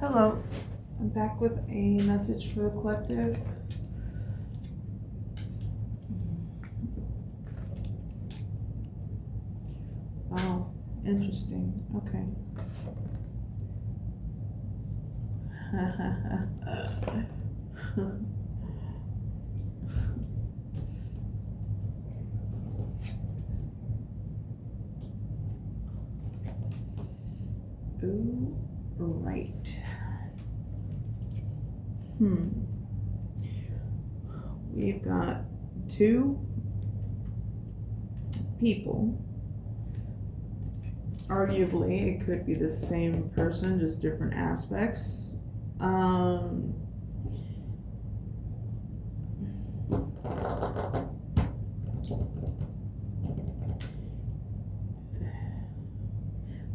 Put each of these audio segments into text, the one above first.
Hello, I'm back with a message for the collective. Wow, interesting. Okay. Ooh, right. We've got two people. Arguably, it could be the same person, just different aspects. And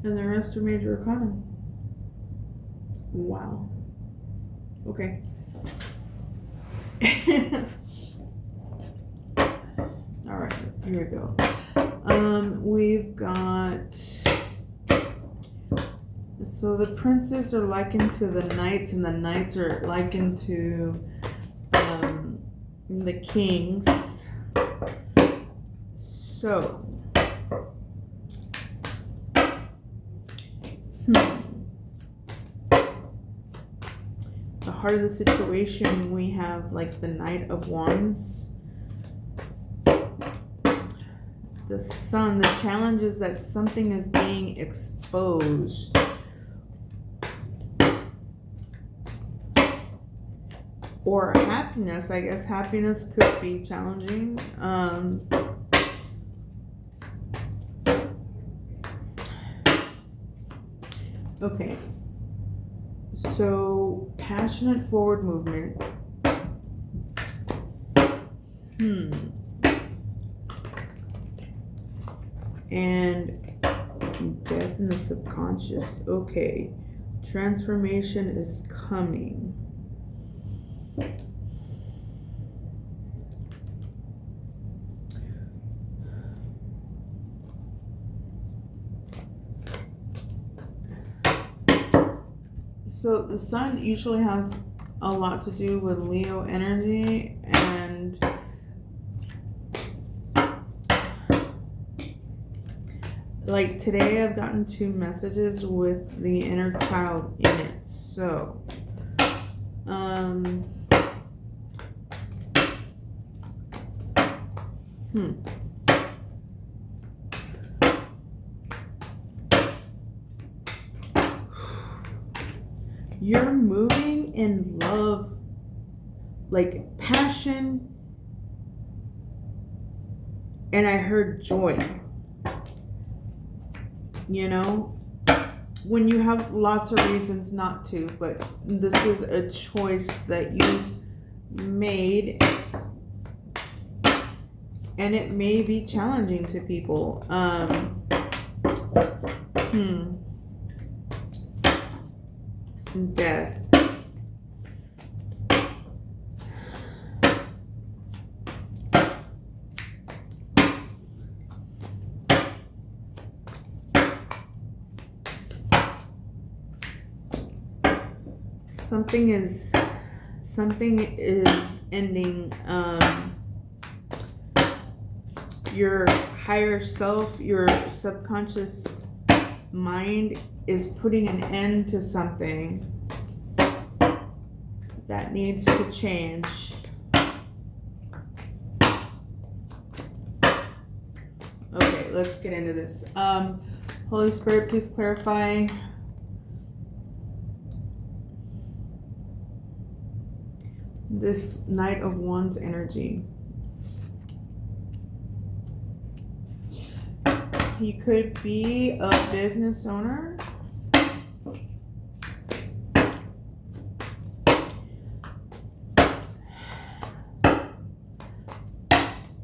the rest are major arcana. Wow. Okay. Alright, here we go. We've got, so the princes are likened to the knights, and the knights are likened to the kings. So the heart of the situation, we have like the Knight of Wands. The Sun, the challenge is that something is being exposed. Or happiness, I guess happiness could be challenging. Okay. So, passionate forward movement. And death in the subconscious. Okay. Transformation is coming. So the Sun usually has a lot to do with Leo energy, and like today I've gotten 2 messages with the inner child in it. So you're moving in love, like passion, and I heard joy. You know, when you have lots of reasons not to, but this is a choice that you made, and it may be challenging to people. Death. Something is ending. Your higher self, your subconscious mind is putting an end to something that needs to change. Okay, let's get into this. Holy Spirit, please clarify this Knight of Wands energy. You could be a business owner.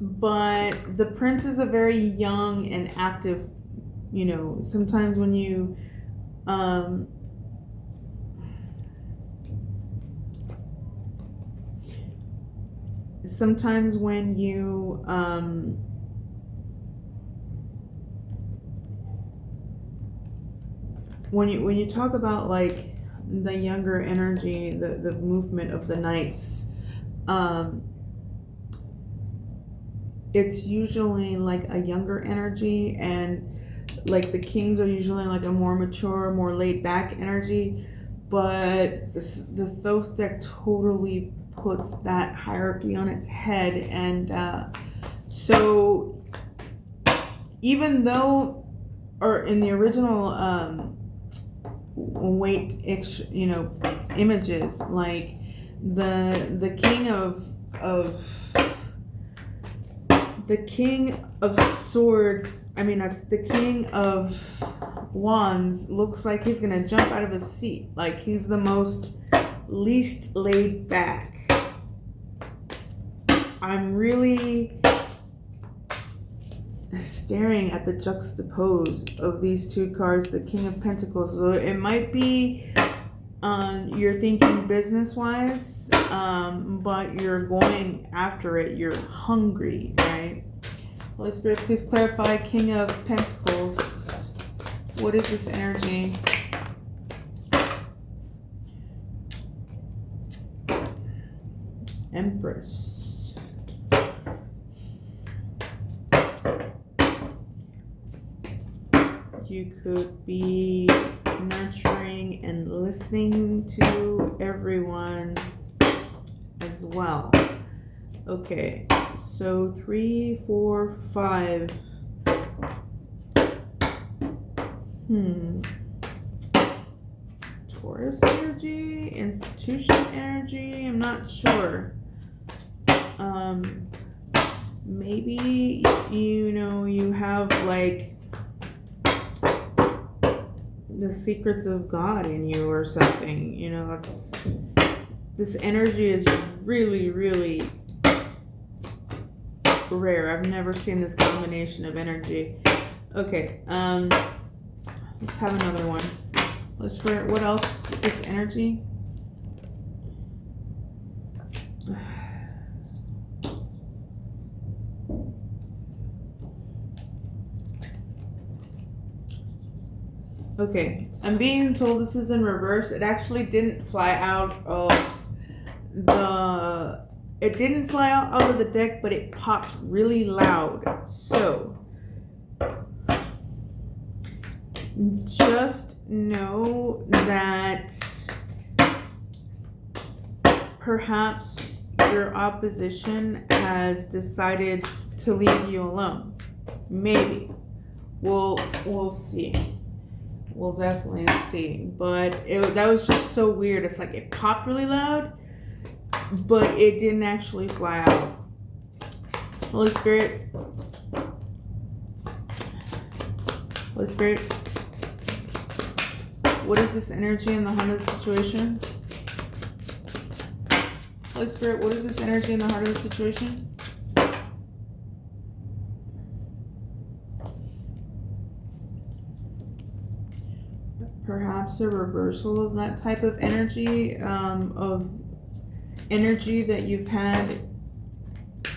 But the Prince is a very young and active, you know, sometimes when you when you talk about like the younger energy, the movement of the knights, it's usually like a younger energy, and like the kings are usually like a more mature, more laid back energy. But the Thoth deck totally puts that hierarchy on its head, and so even though, or in the original images, like the king of swords, the king of wands looks like he's gonna jump out of his seat. Like he's the least laid back. I'm really staring at the juxtapose of these two cards, the King of Pentacles. So it might be you're thinking business-wise, but you're going after it. You're hungry, right? Holy Spirit, please clarify. King of Pentacles. What is this energy? Empress. You could be nurturing and listening to everyone as well. Okay, so 3, 4, 5. Taurus energy, institution energy, I'm not sure. Maybe, you have like the secrets of God in you or something. This energy is really, really rare. I've never seen this combination of energy. Okay, let's have another one. What else is this energy? Okay, I'm being told this is in reverse. It actually didn't fly out of the deck, but it popped really loud. So just know that perhaps your opposition has decided to leave you alone. Maybe. We'll see. We'll definitely see. But that was just so weird. It's like it popped really loud, but it didn't actually fly out. Holy Spirit. Holy Spirit. What is this energy in the heart of the situation? Holy Spirit, what is this energy in the heart of the situation? Perhaps a reversal of that type of energy, that you've had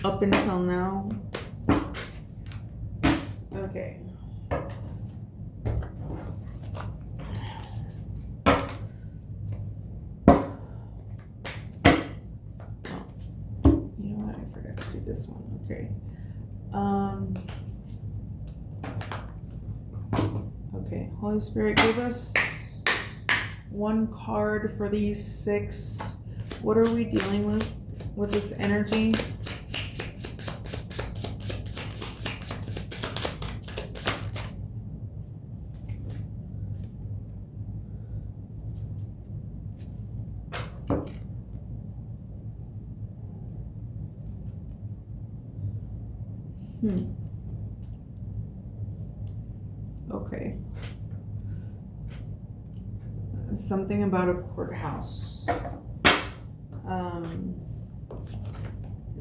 up until now. Okay. You know what? I forgot to do this one. Okay. Okay, Holy Spirit, give us one card for these 6. What are we dealing with this energy? Okay. Something about a courthouse.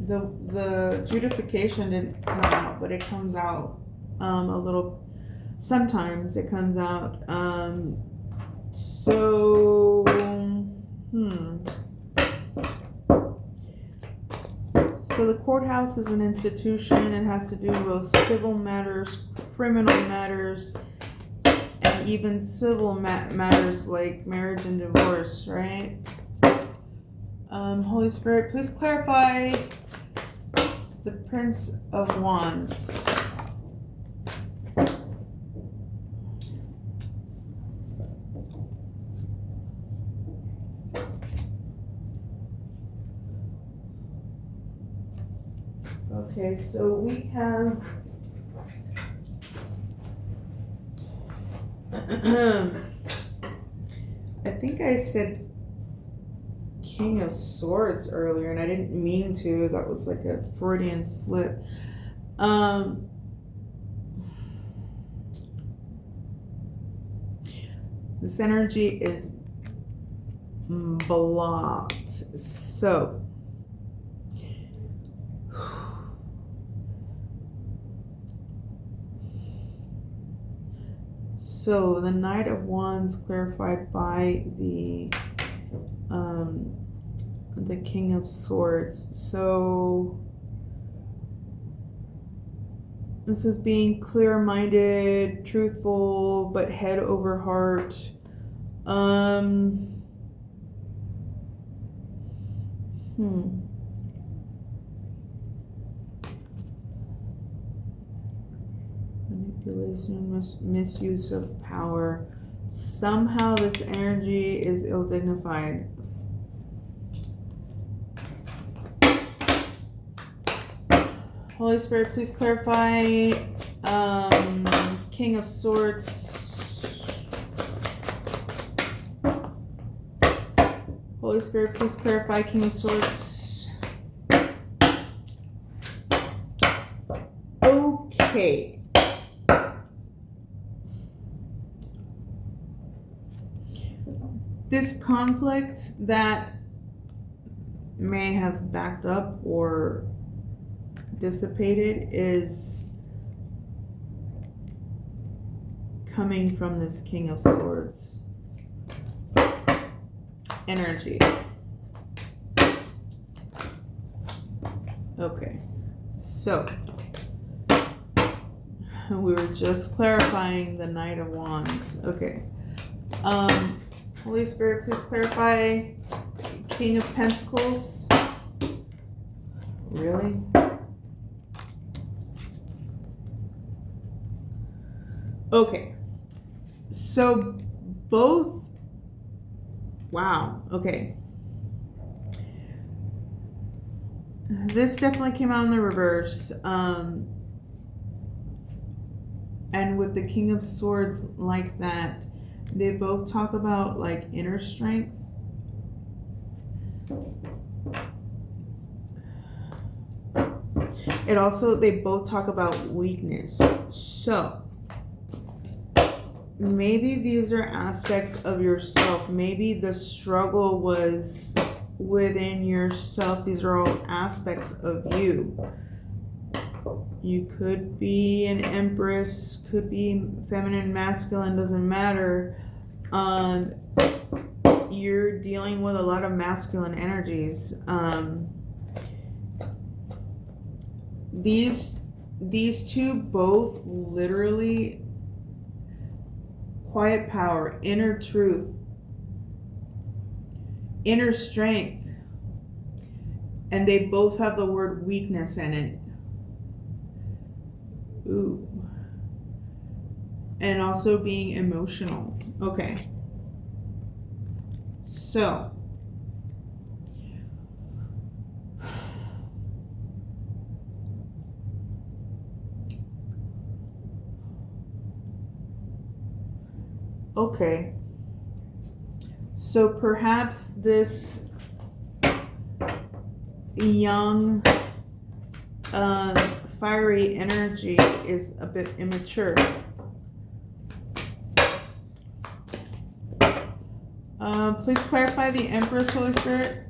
The judification didn't come out, but it comes out a little. Sometimes it comes out. So the courthouse is an institution. It has to do with civil matters, criminal matters, and even civil matters like marriage and divorce, right? Holy Spirit, please clarify the Prince of Wands. Okay, so we have I think I said King of Swords earlier, and I didn't mean to. That was like a Freudian slip. This energy is blocked. So the Knight of Wands clarified by the King of Swords. So this is being clear-minded, truthful, but head over heart. Manipulation, misuse of power. Somehow this energy is ill-dignified. Holy Spirit, please clarify King of Swords. Holy Spirit, please clarify King of Swords. Okay. This conflict that may have backed up or dissipated is coming from this King of Swords energy. Okay, so we were just clarifying the Knight of Wands. Okay. Holy Spirit, please clarify King of Pentacles. Really? Okay. So both. Wow. Okay. This definitely came out in the reverse. And with the King of Swords like that, they both talk about like inner strength. They both talk about weakness. So maybe these are aspects of yourself. Maybe the struggle was within yourself. These are all aspects of you. You could be an Empress, could be feminine, masculine, doesn't matter. You're dealing with a lot of masculine energies. These two both literally quiet power, inner truth, inner strength, and they both have the word weakness in it. Ooh. And also being emotional. Okay. So. Okay. So perhaps this young, fiery energy is a bit immature. Please clarify the Empress, Holy Spirit.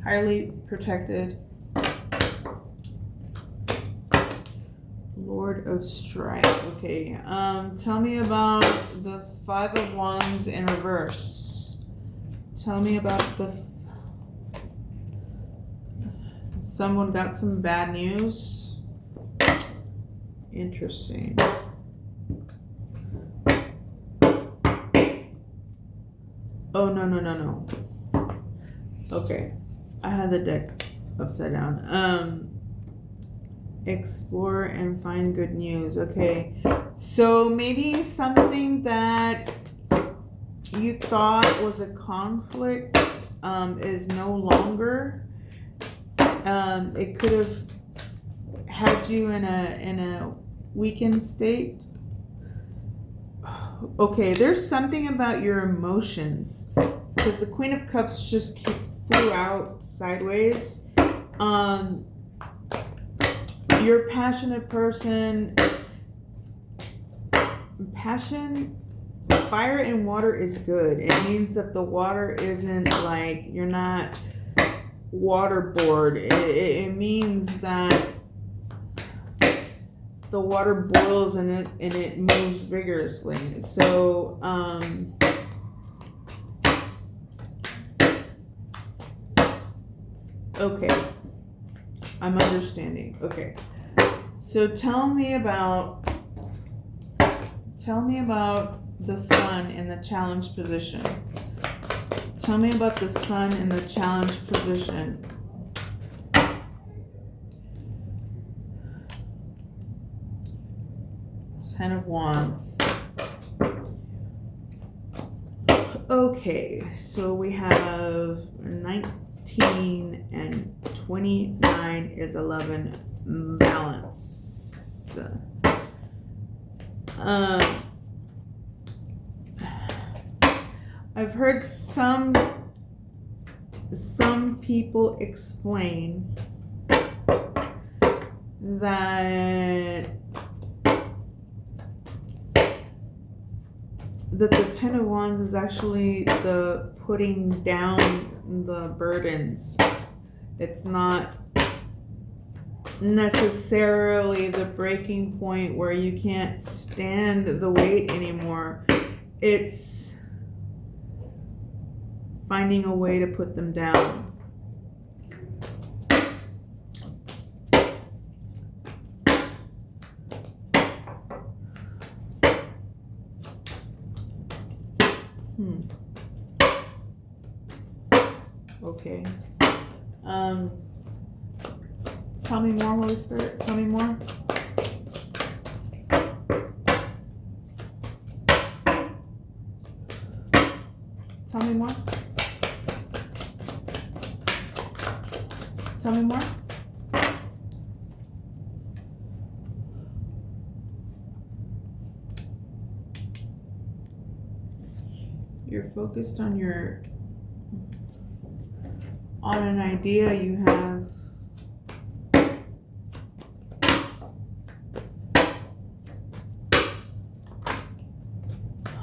Highly protected. Lord of Strife. Okay. Tell me about the Five of Wands in reverse. Tell me about the Someone got some bad news. Interesting. Oh, no. Okay. I had the deck upside down. Explore and find good news. Okay. So maybe something that you thought was a conflict is no longer. It could have had you in a weakened state. Okay, there's something about your emotions because the Queen of Cups just flew out sideways. You're a passionate person. Passion, fire and water is good. It means that the water isn't like you're not waterboard. It means that the water boils and it moves vigorously. So okay, I'm understanding. Okay, so tell me about the sun in the challenge position. Tell me about the sun in the challenge position. Ten of Wands. Okay, so we have 19 and 29 is 11 balance. I've heard some people explain that the Ten of Wands is actually the putting down the burdens. It's not necessarily the breaking point where you can't stand the weight anymore. It's finding a way to put them down. Okay. Tell me more, Holy Spirit. Tell me more. Tell me more. Tell me more. You're focused on an idea you have.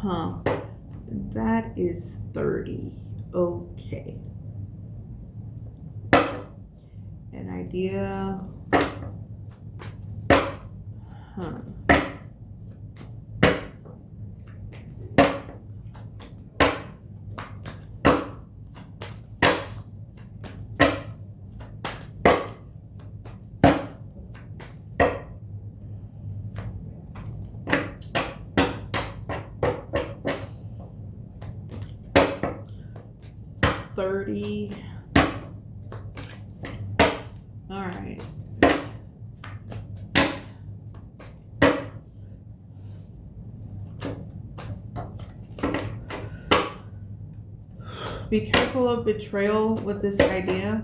Huh. That is 30. Okay. An idea. Huh. All right. Be careful of betrayal with this idea,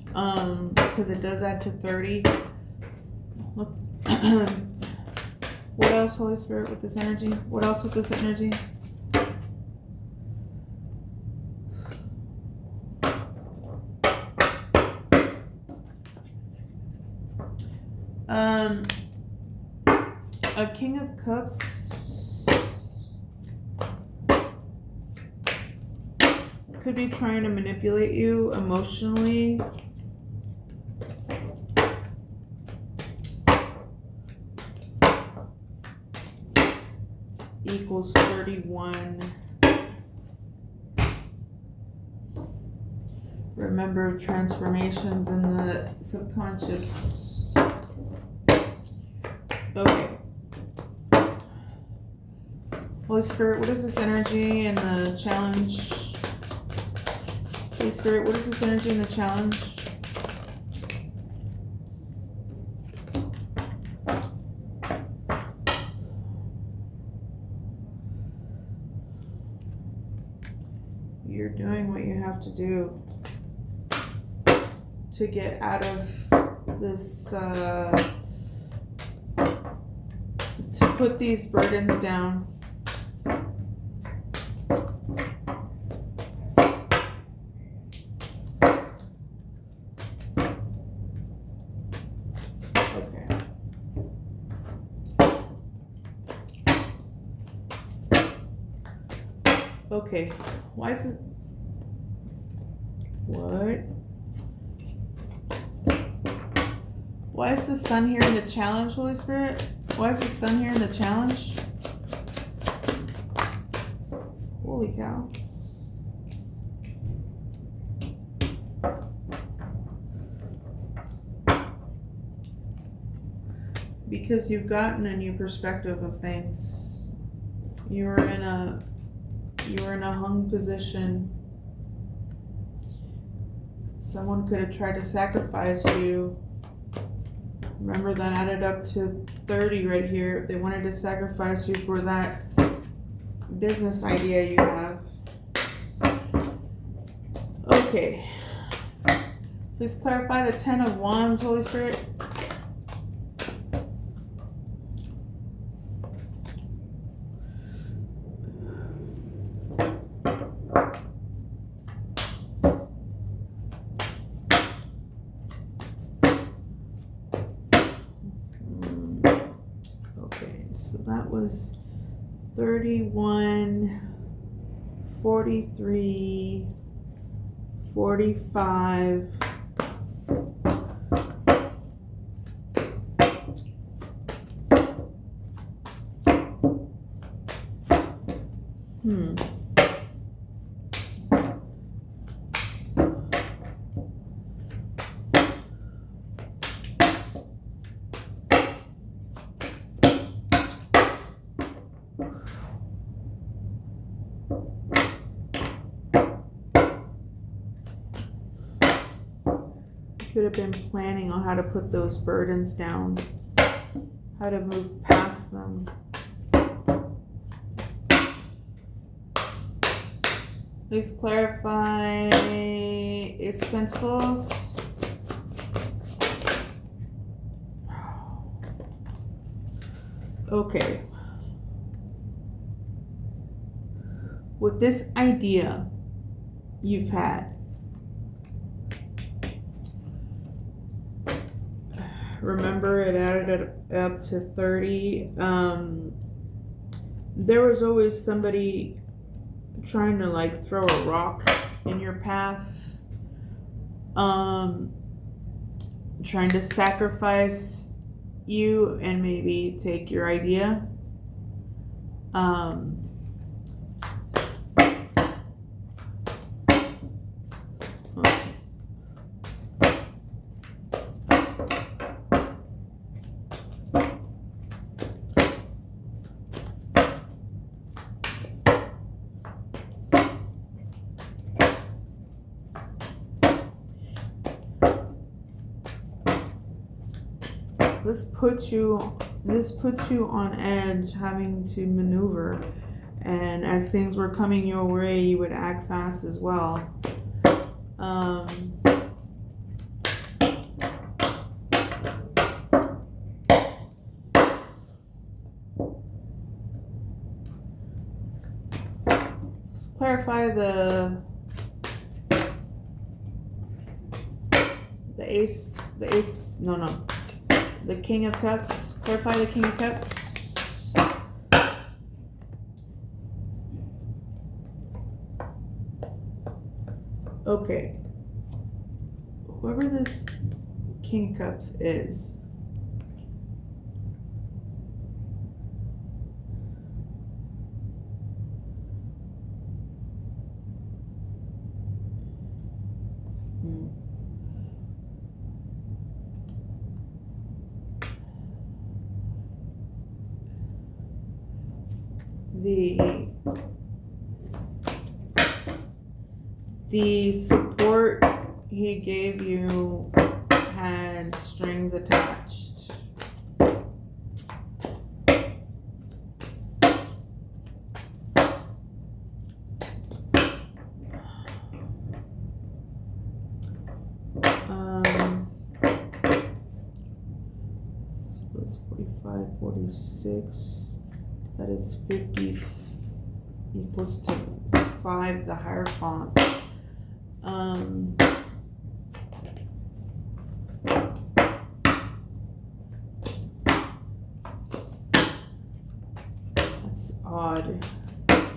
because it does add to 30. What else, Holy Spirit, with this energy? What else with this energy? A King of Cups could be trying to manipulate you emotionally. Equals 31. Remember transformations in the subconscious. Okay. Holy Spirit, what is this energy in the challenge? Holy Spirit, what is this energy in the challenge? You're doing what you have to do to get out of this, to put these burdens down. Okay. Okay. Why is this? What? Why is the sun here in the challenge, Holy Spirit? Why is the sun here in the challenge? Holy cow. Because you've gotten a new perspective of things. You were in a hung position. Someone could have tried to sacrifice you. Remember, that added up to 30 right here. They wanted to sacrifice you for that business idea you have. Okay. Please clarify the 10 of Wands, Holy Spirit. So that was 31, 43, 45. Could have been planning on how to put those burdens down, how to move past them. Please clarify Ace of Pentacles. Okay. With this idea you've had, remember it added up to 30. There was always somebody trying to like throw a rock in your path, trying to sacrifice you and maybe take your idea. This puts you on edge, having to maneuver, and as things were coming your way, you would act fast as well. Let's clarify the King of Cups. Clarify the King of Cups. Okay. Whoever this King of Cups is, the support he gave you had strings attached. This was 45, 46. That is 50 equals to 5, the Hierophant. That's odd.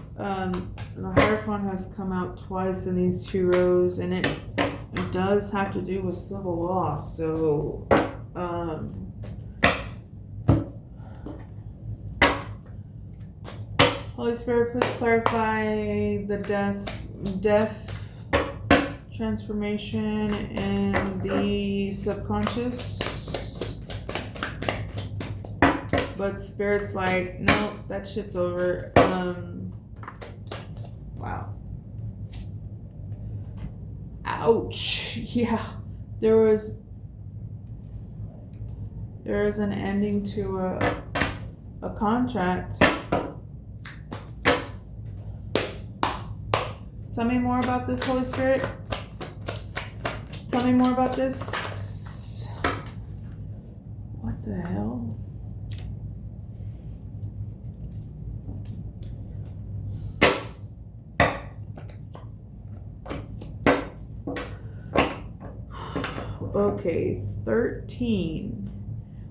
The Hierophant has come out twice in these 2 rows, and it does have to do with civil law. So, Holy Spirit, please clarify the death transformation and the subconscious. But Spirit's like, no, that shit's over. Wow. Ouch. Yeah. There is an ending to a contract. Tell me more about this, Holy Spirit. Tell me more about this. What the hell? Okay, 13.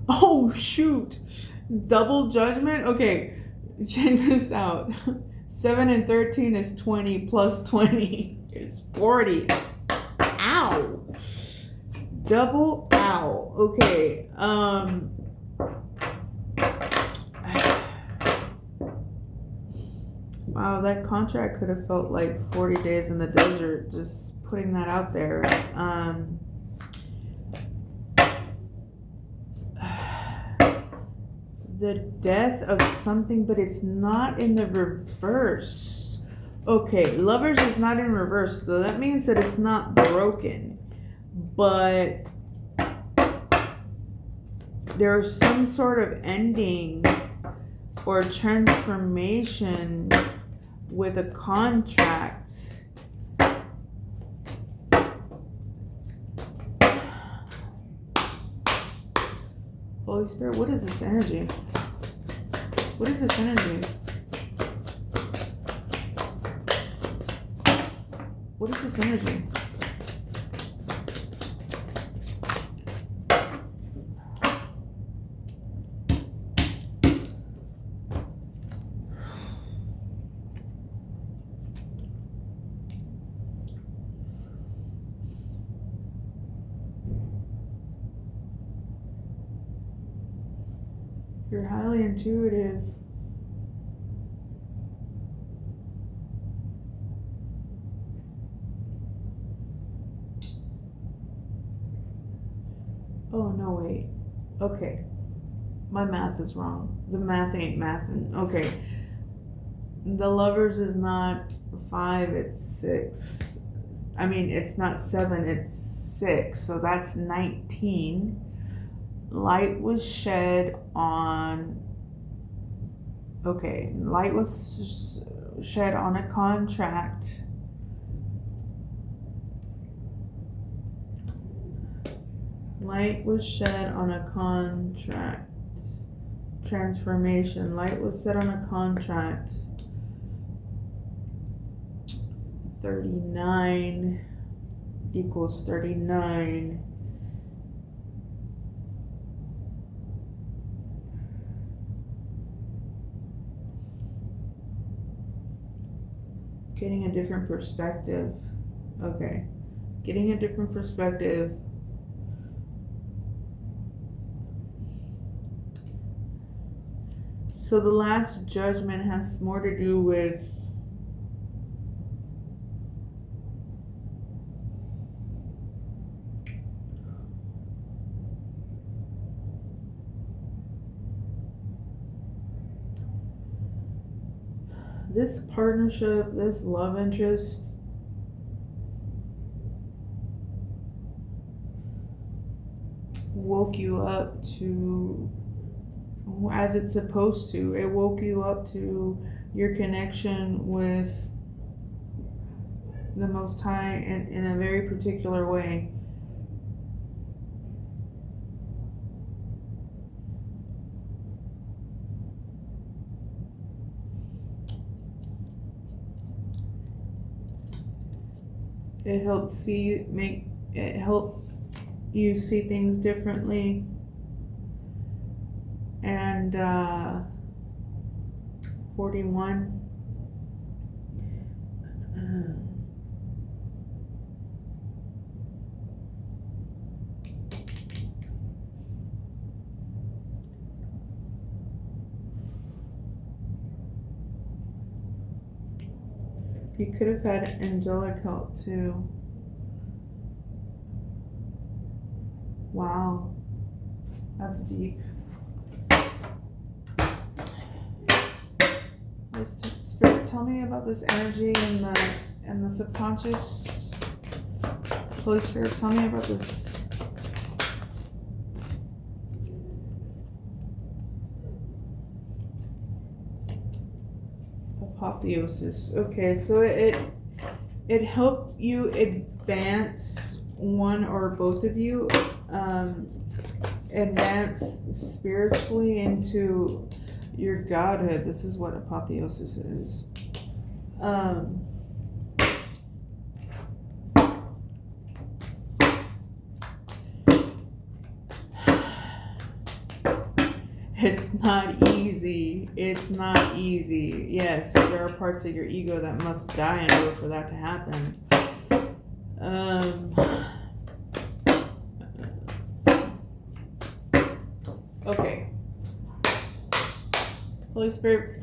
Oh, shoot. Double judgment? Okay, check this out. 7 and 13 is 20 plus 20 is 40. Ow. Double ow. Okay. Wow, that contract could have felt like 40 days in the desert, just putting that out there. The death of something, but it's not in the reverse. Okay, Lovers is not in reverse, so that means that it's not broken. But there's some sort of ending or transformation with a contract. Holy Spirit, what is this energy? What is this energy? What is this energy? You're highly intuitive. Oh, no, wait. Okay. My math is wrong. The math ain't mathin'. Okay. The Lovers is not 5, it's 6. I mean, it's not 7, it's 6. So that's 19. Light was shed on... Okay. Light was shed on a contract. Light was shed on a contract. Transformation. Light was set on a contract. 39 equals 39. Getting a different perspective. Okay. Getting a different perspective. So the last judgment has more to do with This partnership, this love interest, woke you up to, as it's supposed to. It woke you up to your connection with the Most High in a very particular way. It helped you see things differently, and 41. You could have had angelic help too. Wow, that's deep. Spirit, tell me about this energy and the subconscious. Holy Spirit, tell me about this. Apotheosis. Okay, so it helped you advance, one or both of you advance spiritually into your godhood. This is what apotheosis is. It's not easy. It's not easy. Yes, there are parts of your ego that must die in order for that to happen. Okay. Holy Spirit,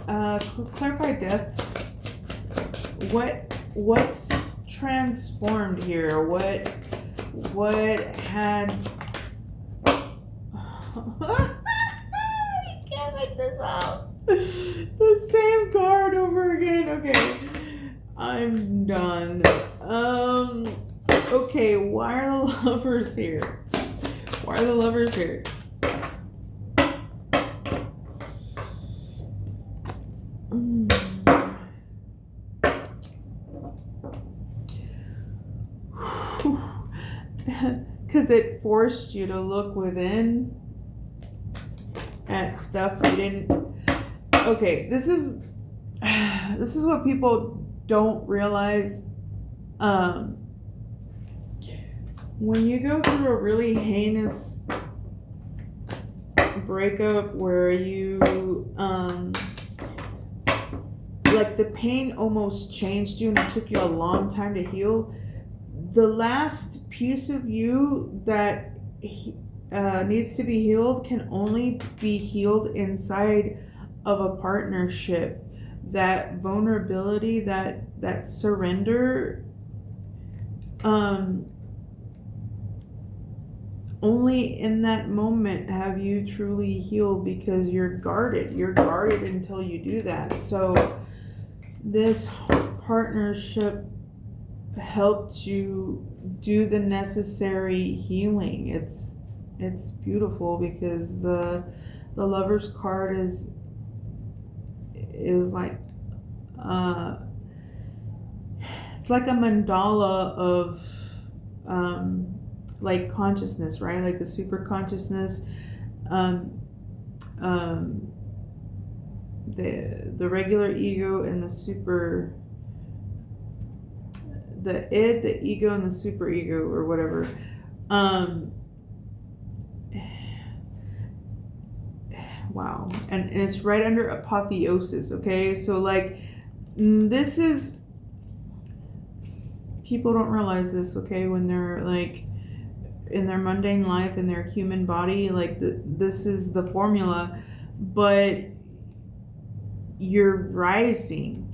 clarify death. What's transformed here? What had you can't make this up. The same card over again. Okay. I'm done. Okay, why are the lovers here? Why are the lovers here? Because it forced you to look within at stuff you didn't. Okay, this is what people don't realize. When you go through a really heinous breakup where you like the pain almost changed you and it took you a long time to heal, the last piece of you that needs to be healed can only be healed inside of a partnership. That vulnerability, that surrender, only in that moment have you truly healed, because you're guarded until you do that. So this partnership helped you do the necessary healing. It's beautiful, because the Lover's card is like it's like a mandala of like consciousness, right? Like the super consciousness, the regular ego and the super, the id, the ego, and the super ego, or whatever. Wow. And it's right under apotheosis. Okay, so like this is, people don't realize this, okay, when they're like in their mundane life, in their human body, like this is the formula, but you're rising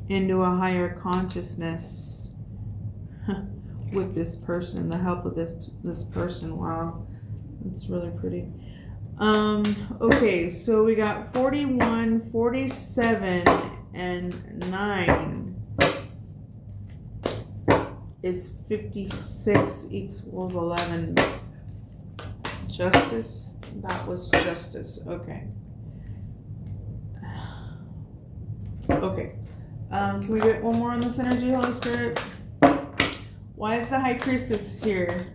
into a higher consciousness with this person, the help of this person. Wow, that's really pretty. Okay, so we got 41, 47, and 9 is 56 equals 11. Justice? That was justice. Okay. Okay. Can we get one more on this energy, Holy Spirit? Why is the High Priestess here?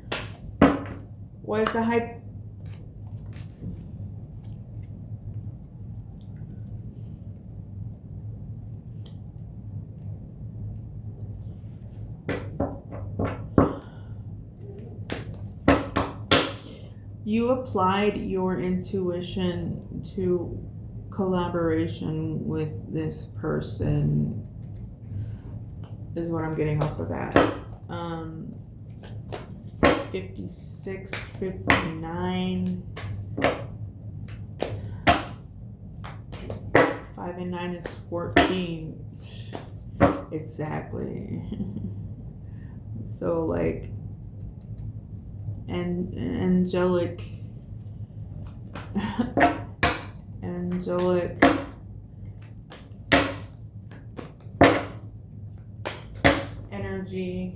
Why is the High... You applied your intuition to collaboration with this person, is what I'm getting off of that. 56, 59. 5 and 9 is 14. Exactly. So like, and angelic energy.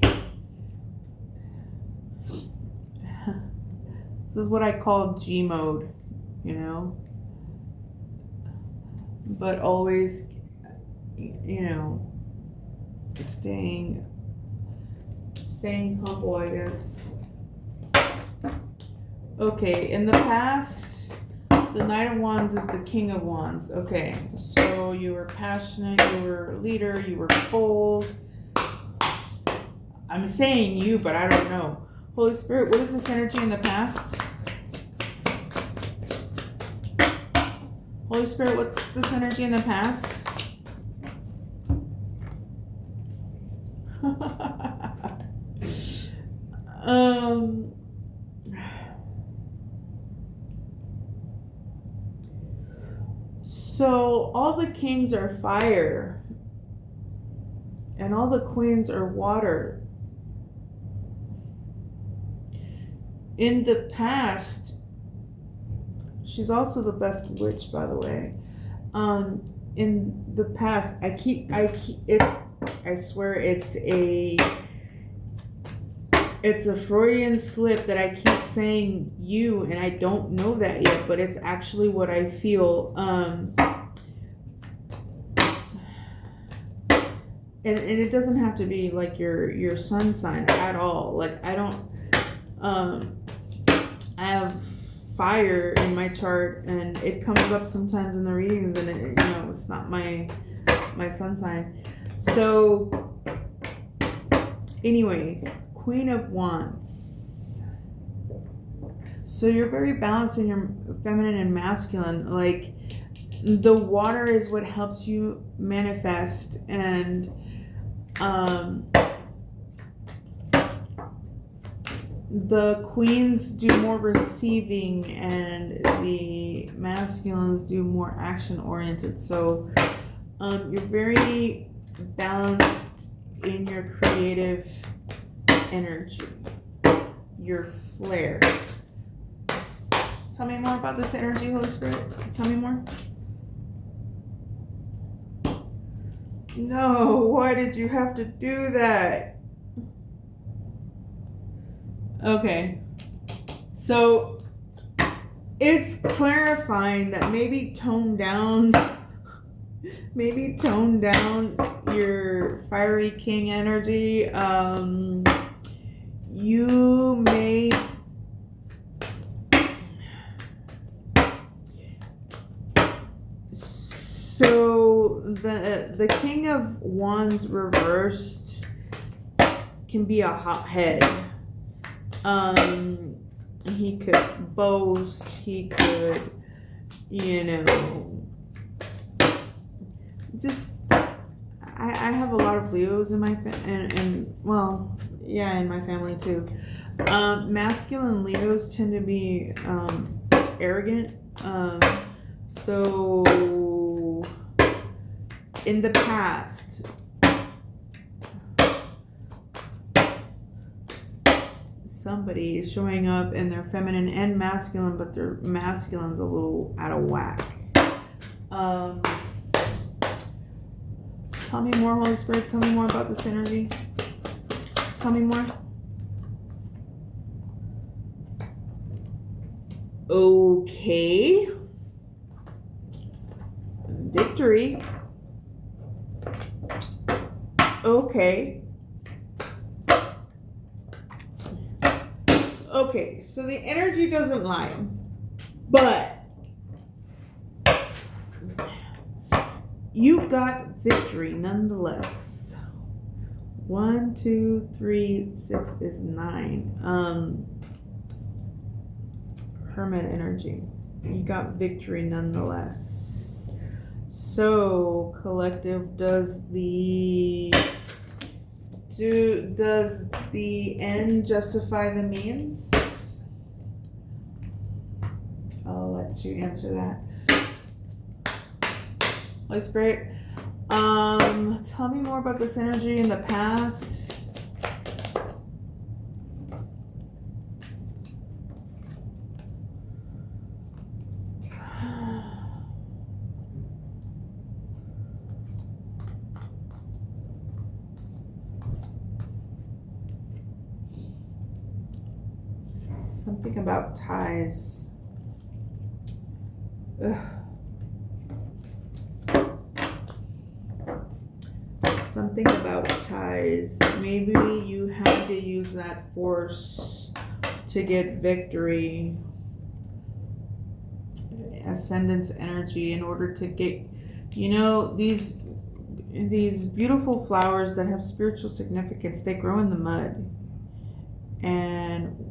This is what I call G mode, you know, but always, you know, staying humble, I guess. Okay, in the past, the Knight of Wands is the King of Wands. Okay, so you were passionate, you were a leader, you were bold. I'm saying you, but I don't know. Holy Spirit, what is this energy in the past? Holy Spirit, what's this energy in the past? So all the kings are fire and all the queens are water. In the past, she's also the best witch, by the way. In the past, I swear it's a Freudian slip that I keep saying you, and I don't know that yet, but it's actually what I feel. And it doesn't have to be like your sun sign at all. Like I have fire in my chart, and it comes up sometimes in the readings, and it's not my sun sign. So anyway, Queen of Wands. So you're very balanced in your feminine and masculine. Like the water is what helps you manifest, and the queens do more receiving and the masculines do more action oriented. So you're very balanced in your creative energy, your flair. Tell me more about this energy, Holy Spirit. Tell me more. No, why did you have to do that? Okay. So it's clarifying that maybe tone down your fiery king energy. You may So the King of Wands reversed can be a hothead. He could boast. He could, just. I have a lot of Leos in my in my family too. Masculine Leos tend to be arrogant. So in the past, somebody is showing up in their feminine and masculine, but their masculine's a little out of whack. Tell me more, Holy Spirit. Tell me more about this energy. Tell me more. Okay. Victory. Okay. Okay, so the energy doesn't lie. But you got victory nonetheless. 1, 2, 3, 6 is 9. Hermit energy. You got victory nonetheless. So, collective, does the end justify the means? I'll let you answer that. Holy Spirit, tell me more about this energy in the past. Something about ties. Ugh. Something about ties. Maybe you had to use that force to get victory. Ascendance energy in order to get, these beautiful flowers that have spiritual significance, they grow in the mud. And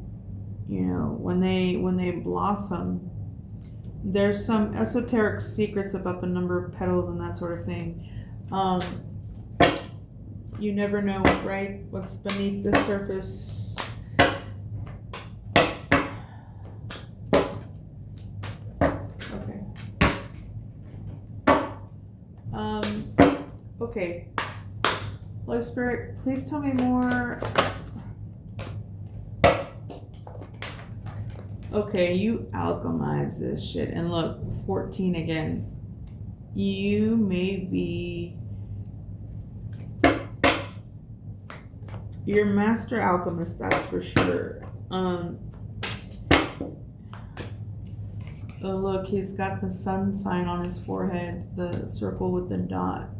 when they blossom, there's some esoteric secrets about the number of petals and that sort of thing. You never know, right? What's beneath the surface. Okay. Okay. Holy Spirit, please tell me more. Okay, you alchemize this shit. And look, 14 again. You may be... You're master alchemist, that's for sure. Oh, look, he's got the sun sign on his forehead, the circle with the dot.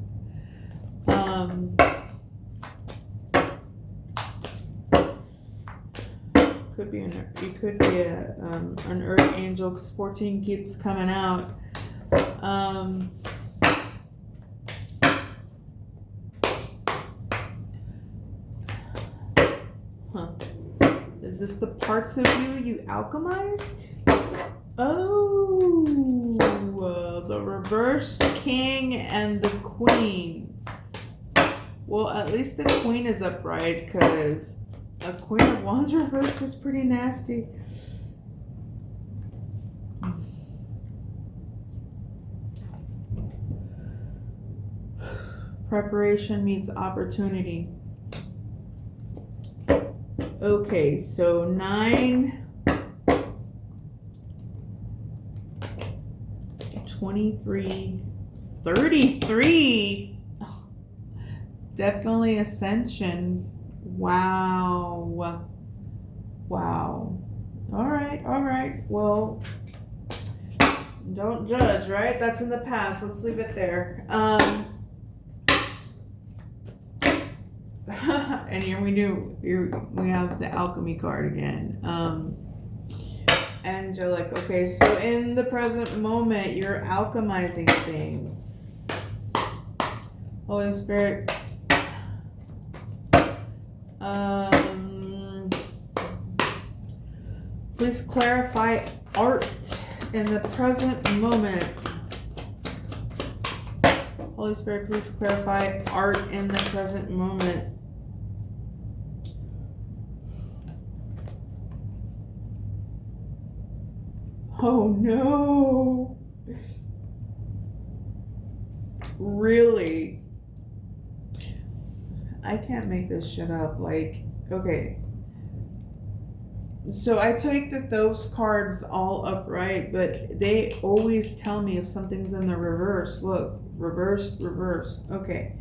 You could be an earth angel, because 14 keeps coming out. Is this the parts of you alchemized? Oh, the reversed king and the queen. Well, at least the queen is upright, because a Queen of Wands reversed is pretty nasty. Preparation meets opportunity. Okay, so 9, 23, 33. Definitely ascension. Wow. All right. Well, don't judge, right? That's in the past. Let's leave it there. And here we have the alchemy card again. Angelic. Okay, so in the present moment, you're alchemizing things. Holy Spirit. Please clarify art in the present moment. Holy Spirit, please clarify art in the present moment. Oh no. Really? I can't make this shit up. Like, okay. So I take that those cards all upright, but they always tell me if something's in the reverse. Look, reversed. Okay.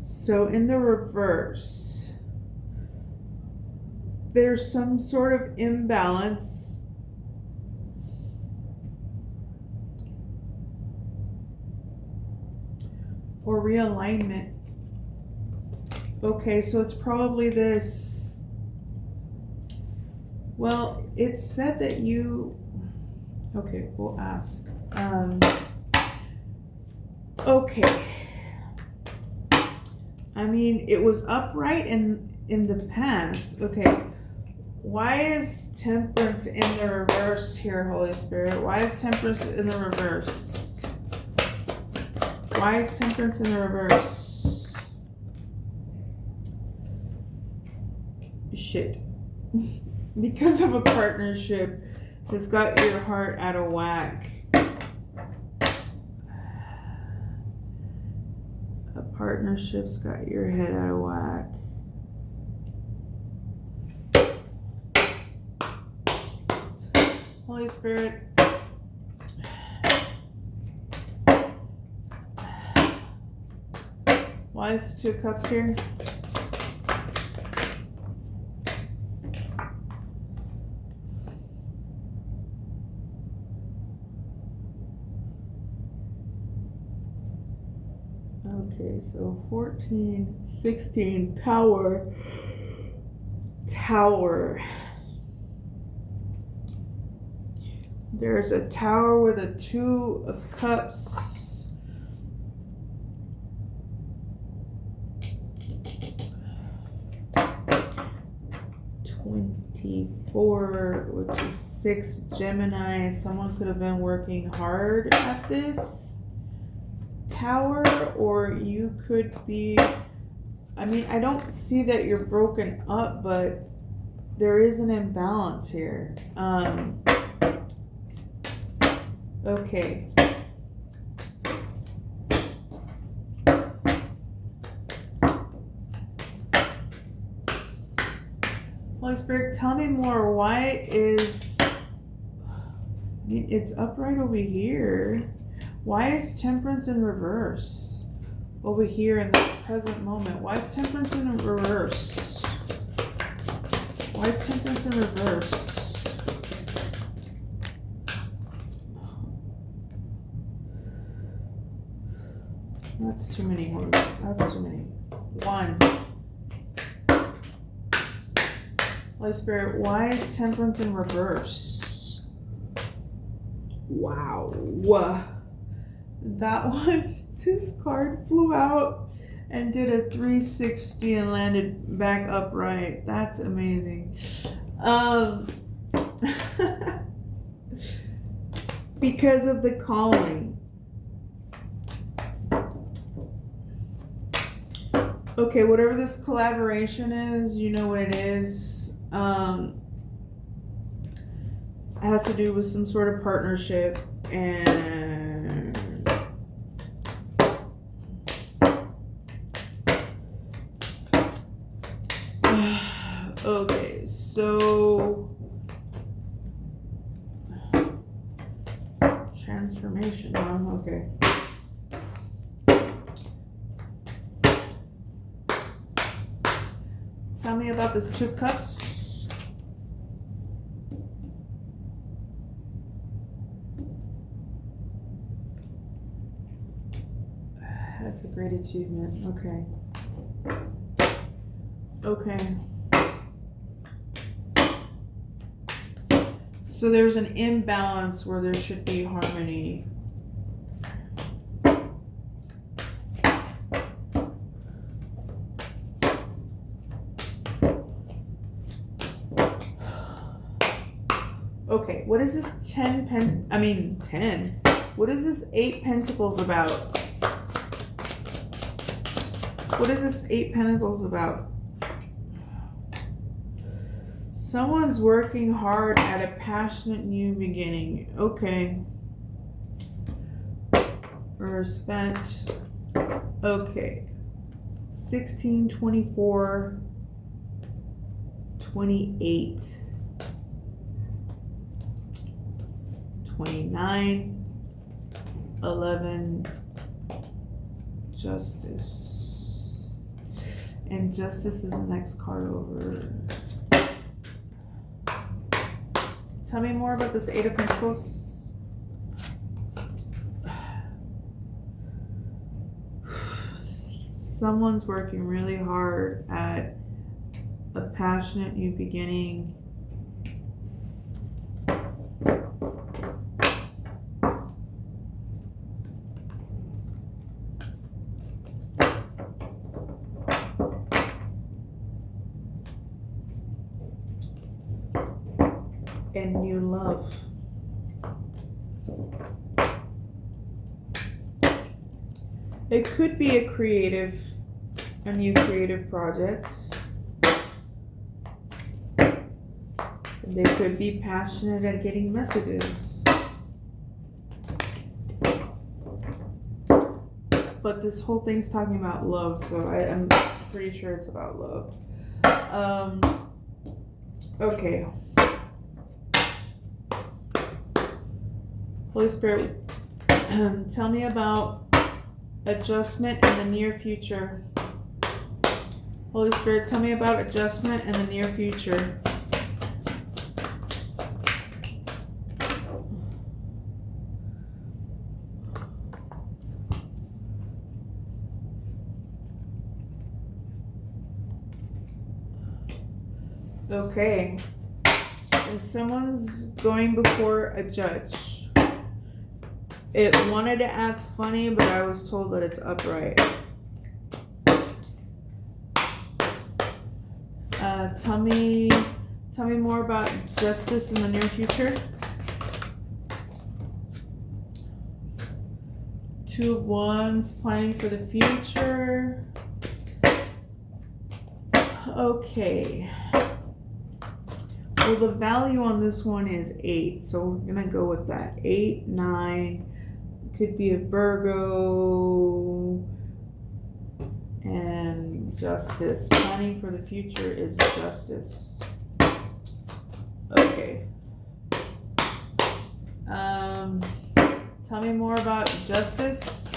So in the reverse, there's some sort of imbalance or realignment. Okay, so it's probably this. Well, it said that you. Okay, we'll ask. Okay. I mean, it was upright in the past. Okay. Why is temperance in the reverse here, Holy Spirit? Why is temperance in the reverse? Why is temperance in the reverse? Shit. Because of a partnership has got your heart out of whack. A partnership's got your head out of whack. Holy Spirit. Why is 2 cups here? Okay, so 14, 16, tower. There's a tower with a 2 of cups. $24, which is 6 Gemini. Someone could have been working hard at this tower, or you could be, I mean, I don't see that you're broken up, but there is an imbalance here. Okay. Holy Spirit, tell me more. Why is, I mean, it's upright over here. Why is temperance in reverse over here in the present moment? Why is temperance in reverse? Why is temperance in reverse? That's too many words. That's too many. 1. Holy Spirit, why is temperance in reverse? Wow. That one, this card flew out and did a 360 and landed back upright. That's amazing. Because of the calling. Okay, whatever this collaboration is, you know what it is. It has to do with some sort of partnership, and okay, so transformation. Okay. Tell me about this 2 cups. That's a great achievement. Okay. So there's an imbalance where there should be harmony. Okay, what is this 10? What is this 8 pentacles about? What is this 8 pentacles about? Someone's working hard at a passionate new beginning. Okay. Or spent. Okay. 16, 24, 28, 29, 11, justice. And Justice is the next card over. Tell me more about this Eight of Pentacles. Someone's working really hard at a passionate new beginning. And new love. It could be a new creative project. They could be passionate at getting messages. But this whole thing's talking about love, so I'm pretty sure it's about love. Okay. Holy Spirit, tell me about adjustment in the near future. Holy Spirit, tell me about adjustment in the near future. Okay. And someone's going before a judge. It wanted to act funny, but I was told that it's upright. Tell me more about justice in the near future. Two of Wands, planning for the future. Okay. Well, the value on this one is 8, so we're gonna go with that. 8, 9. Could be a Virgo. And justice. Planning for the future is justice. Okay. Tell me more about justice.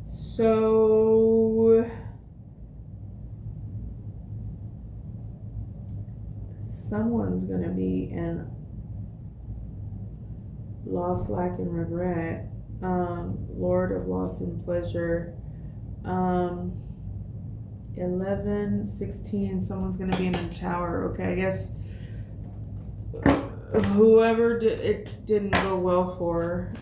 So someone's gonna be in loss, lack, and regret. Lord of loss and pleasure. 11, 16, someone's gonna be in a tower. Okay, I guess whoever it didn't go well for.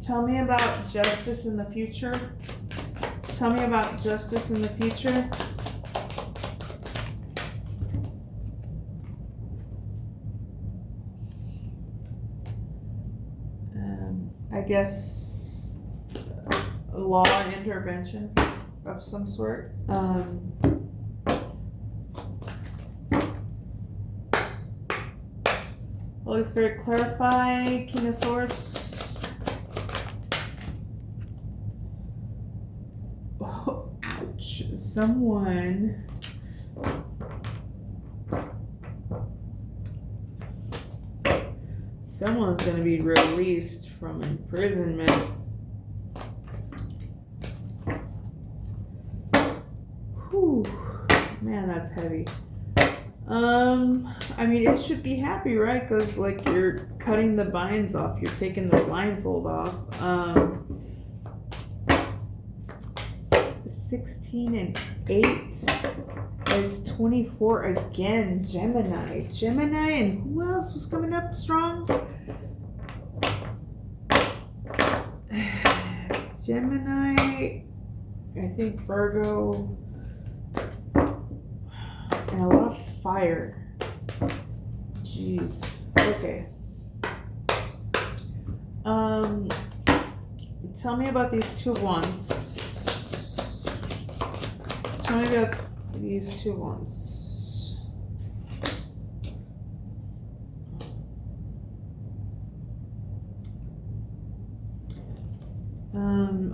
Tell me about justice in the future. Tell me about justice in the future. I guess law intervention of some sort. Holy Spirit, clarify. King of Swords. Oh, ouch. Someone's going to be released from imprisonment. Whew. Man, that's heavy. I mean, it should be happy, right? Because, like, you're cutting the binds off. You're taking the blindfold off. 16 and 8 is 24 again. Gemini, and who else was coming up strong? Gemini, I think Virgo, and a lot of fire. Jeez. Okay. Tell me about these two wands. Tell me about these two wands.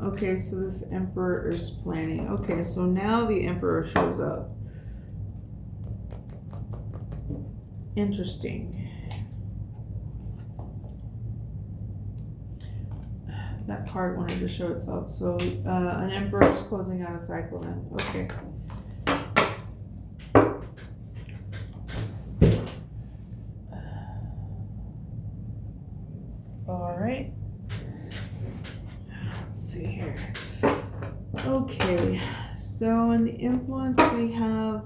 Okay, so this emperor is planning. Okay, so now the emperor shows up. Interesting. That card wanted to show itself. So an emperor is closing out a cycle then. Okay. All right. Let's see here. Okay. So in the influence we have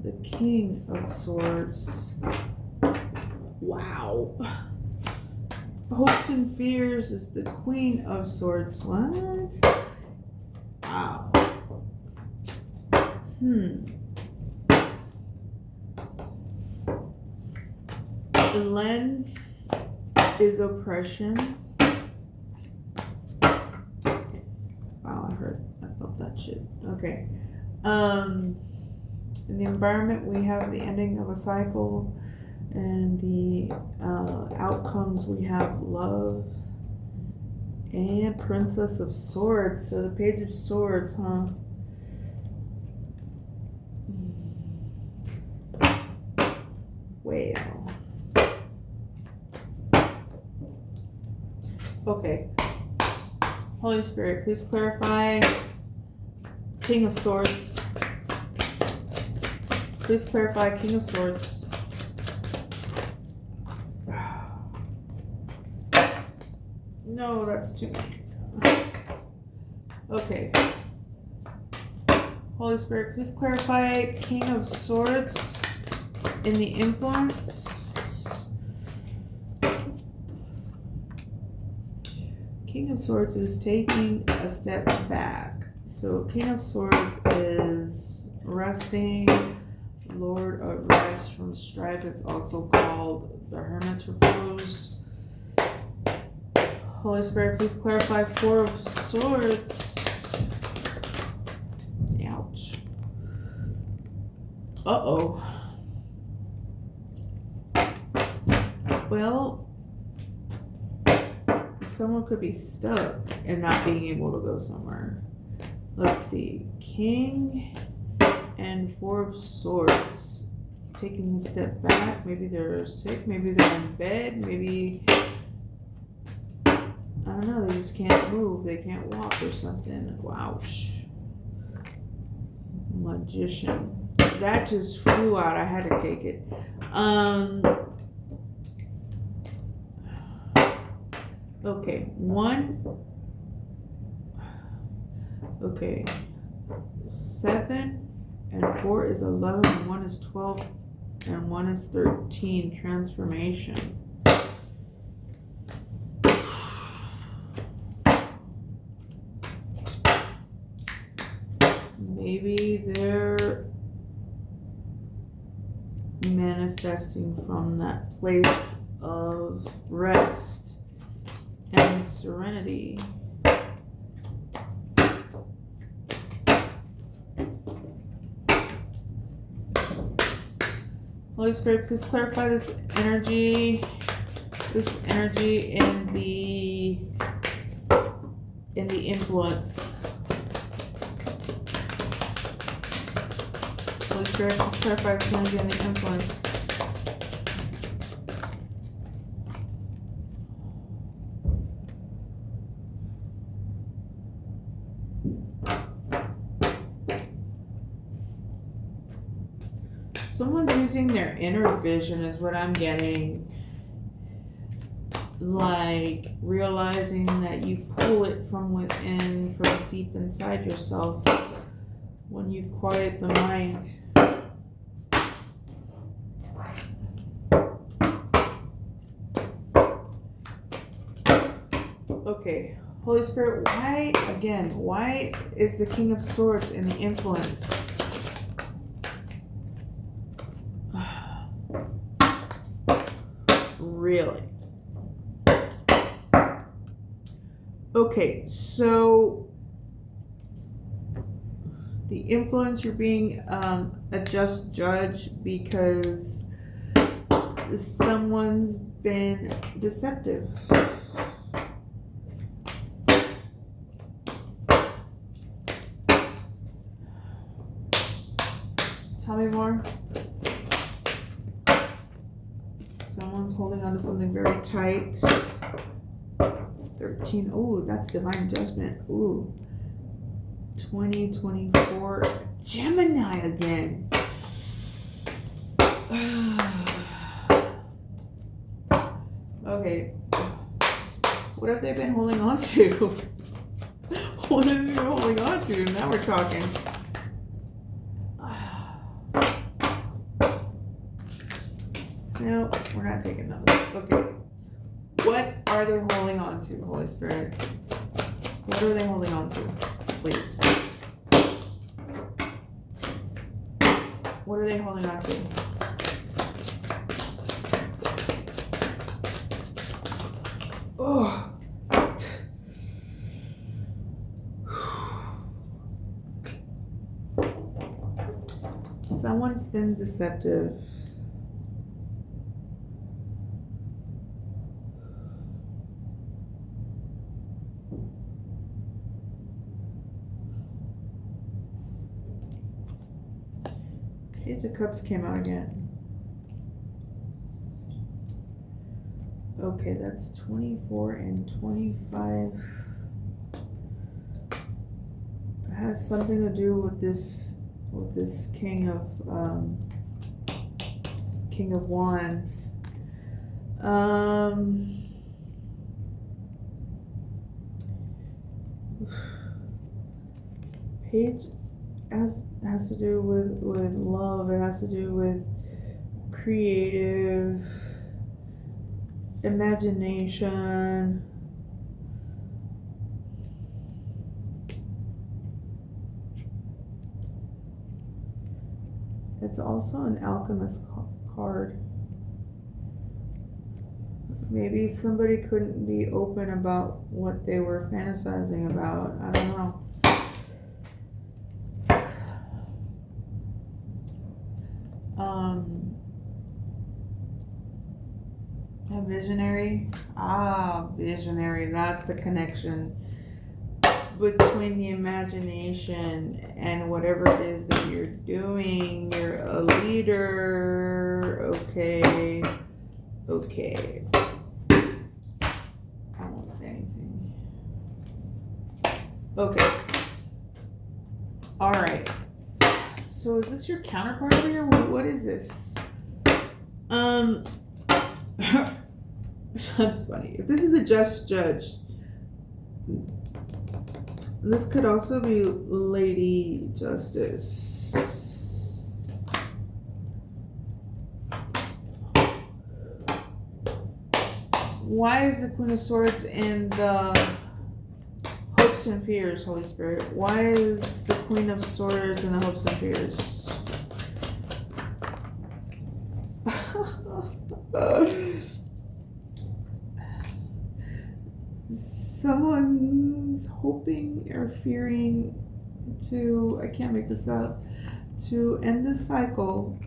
the King of Swords. Wow. Hopes and Fears is the Queen of Swords. What? Wow. The lens is oppression. Wow, I felt that shit. Okay. In the environment, we have the ending of a cycle, and the outcomes, we have love and Princess of Swords. So the Page of Swords, huh? Well. Okay. Holy Spirit, please clarify. King of Swords. Please clarify King of Swords. No, that's too many. Okay. Holy Spirit, please clarify King of Swords in the influence. King of Swords is taking a step back. So King of Swords is resting. Lord of Rest from Strife is also called the Hermit's Repose. Holy Spirit, please clarify Four of Swords. Ouch. Uh-oh. Well, someone could be stuck and not being able to go somewhere. Let's see. King and Four of Swords. Taking a step back. Maybe they're sick. Maybe they're in bed. Maybe, I don't know, they just can't move. They can't walk or something. Ouch. Magician. That just flew out. I had to take it. Okay. Okay. 7 and 4 is 11, and 1 is 12, and 1 is 13. Transformation. Maybe they're manifesting from that place of rest and serenity. Holy Spirit, please clarify this energy in the influence. Holy Spirit, please clarify this energy in the influence. Someone's using their inner vision is what I'm getting. Like realizing that you pull it from within, from deep inside yourself when you quiet the mind. Okay, Holy Spirit, why is the King of Swords in the influence? Really? Okay, so the influence, you're being a just judge because someone's been deceptive. Tell me more. Someone's holding on to something very tight. 13. Oh, that's divine judgment. Ooh. 2024. Gemini again. Okay. What have they been holding on to? What have they been holding on to? Now we're talking. No, we're not taking those. Okay. What are they holding on to, Holy Spirit? What are they holding on to? Please. What are they holding on to? Oh. Someone's been deceptive. Page of Cups came out again. Okay, that's 24 and 25. It has something to do with this King of Wands. Page has to do with love. It has to do with creative imagination. It's also an alchemist card. Maybe somebody couldn't be open about what they were fantasizing about. I don't know. A visionary. Visionary. That's the connection between the imagination and whatever it is that you're doing. You're a leader. Okay. I won't say anything. Okay. All right. So is this your counterpart here? What is this? That's funny. If this is a just judge, this could also be Lady Justice. Why is the Queen of Swords in the hopes and fears, Holy Spirit? Why is the Queen of Swords in the hopes and fears? Someone's hoping or fearing to, I can't make this up, to end the cycle.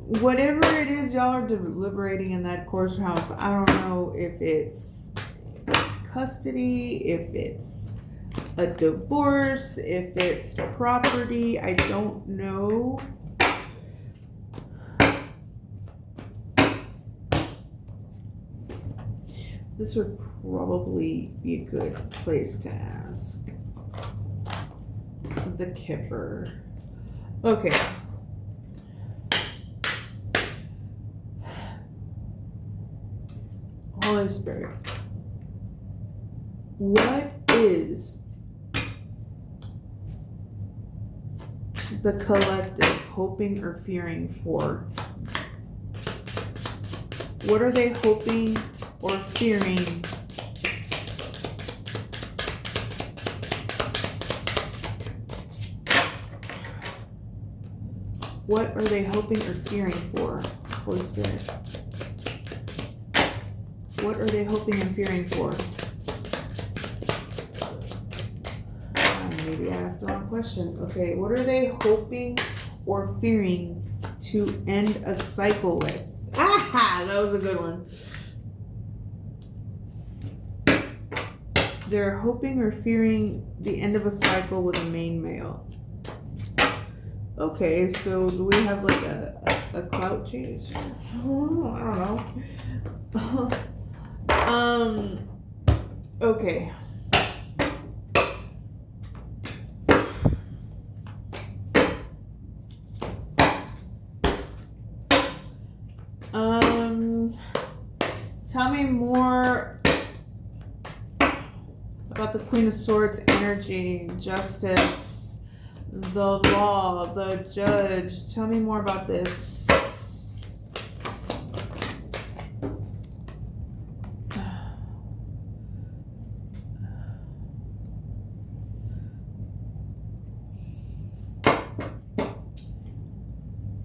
Whatever it is y'all are deliberating in that courthouse, I don't know if it's custody, if it's a divorce, if it's property, I don't know. This would probably be a good place to ask the Kipper. Okay. Holy Spirit, what is the collective hoping or fearing for? What are they hoping or fearing? What are they hoping or fearing for, Holy Spirit? What are they hoping and fearing for? Maybe I asked the wrong question. Okay, what are they hoping or fearing to end a cycle with? That was a good one. They're hoping or fearing the end of a cycle with a main male. Okay, so do we have like a clout change? Oh, I don't know. Okay. Tell me more about the Queen of Swords energy, justice, the law, the judge. Tell me more about this.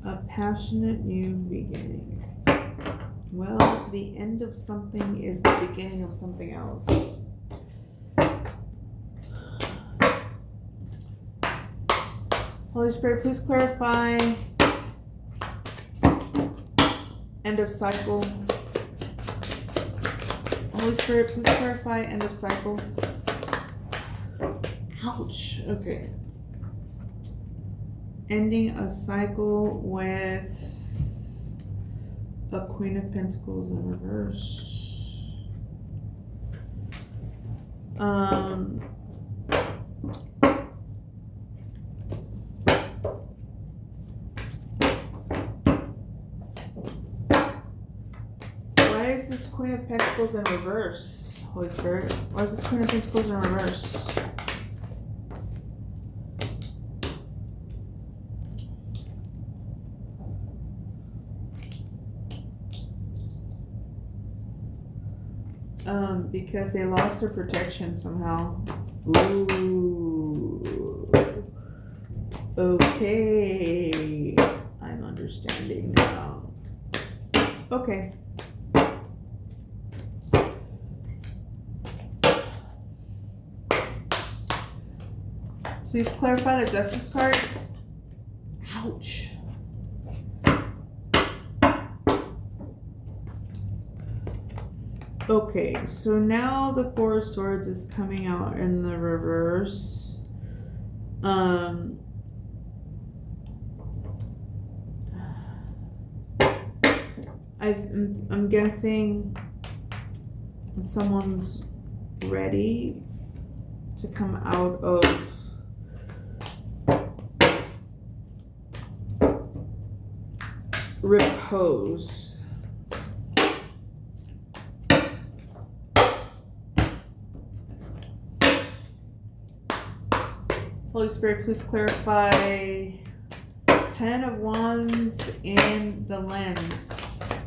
A passionate new beginning. Well, the end of something is the beginning of something else. Holy Spirit, please clarify. End of cycle. Holy Spirit, please clarify. End of cycle. Ouch. Okay. Ending a cycle with a Queen of Pentacles in reverse. Why is this Queen of Pentacles in reverse, Holy Spirit? Why is this Queen of Pentacles in reverse? Because they lost their protection somehow. Ooh. Okay. I'm understanding now. Okay. Please clarify the Justice card. Ouch. Okay, so now the Four of Swords is coming out in the reverse. I'm guessing someone's ready to come out of repose. Holy Spirit, please clarify 10 of Wands and the lens.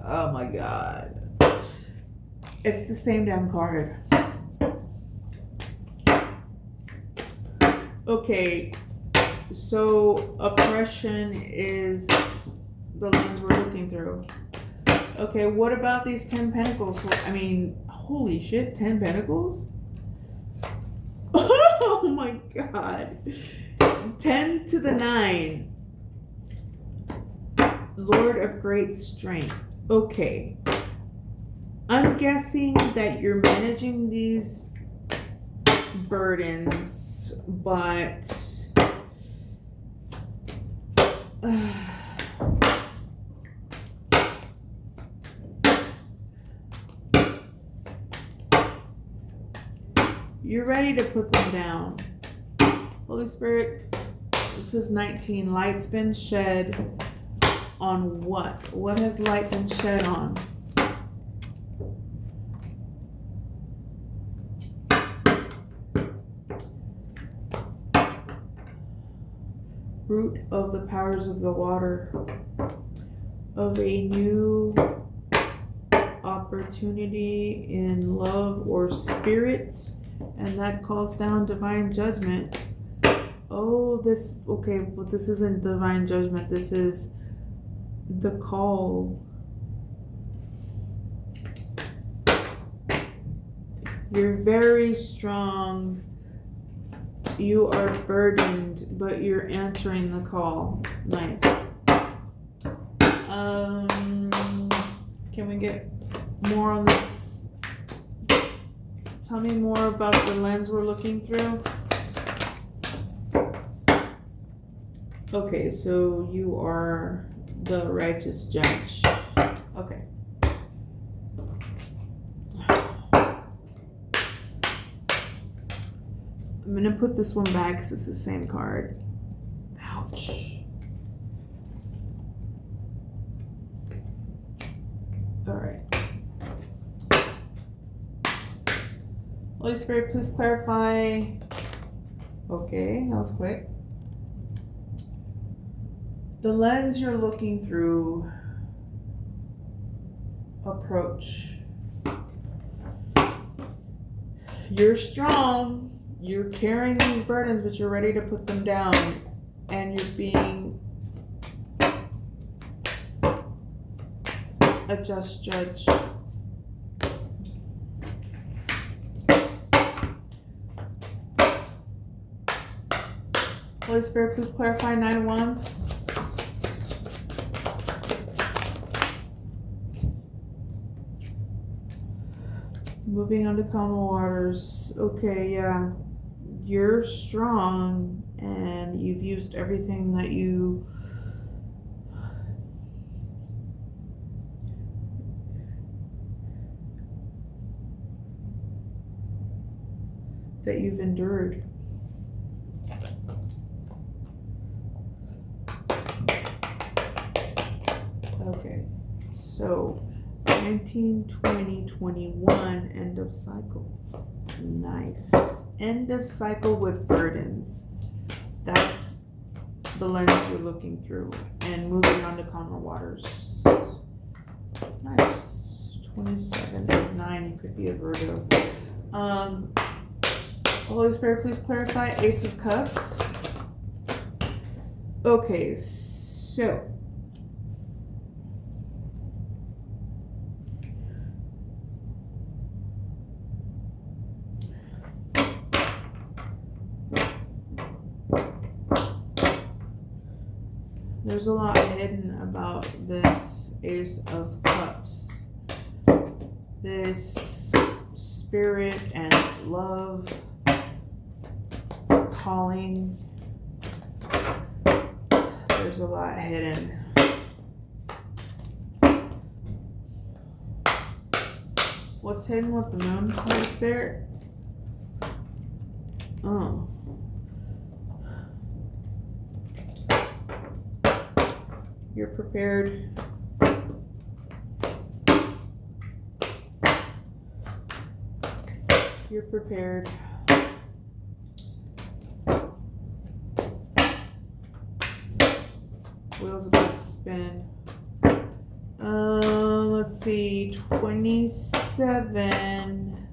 Oh my God. It's the same damn card. Okay, so oppression is the lens we're looking through. Okay, what about these 10 pentacles? I mean, holy shit, 10 pentacles? Oh my God. 10 to the 9. Lord of great strength. Okay. I'm guessing that you're managing these burdens, but you're ready to put them down. Holy Spirit, this is 19. Light's been shed on what? What has light been shed on? Root of the powers of the water. Of a new opportunity in love or spirit. And that calls down divine judgment. Oh, okay, but this isn't divine judgment. This is the call. You're very strong. You are burdened, but you're answering the call. Nice. Can we get more on this. Tell me more about the lens we're looking through. Okay, so you are the righteous judge. Okay. I'm gonna put this one back because it's the same card. Ouch. All right. Holy Spirit, please clarify. Okay, that was quick. The lens you're looking through. Approach. You're strong. You're carrying these burdens, but you're ready to put them down. And you're being a just judge. Holy Spirit, please clarify 9 of Wands. Moving on to calm waters. Okay, yeah. You're strong and you've used everything that you've endured. Okay, so 19, 20, 21, end of cycle. Nice. End of cycle with burdens. That's the lens you're looking through. And moving on to calmer waters. Nice. 27 is 9. You could be a Virgo. Holy Spirit, please clarify. Ace of Cups. Okay, so there's a lot hidden about this Ace of Cups. This spirit and love, calling. There's a lot hidden. What's hidden with the moon, Holy Spirit? Oh. You're prepared. You're prepared. Wheels about to spin. Let's see. 27,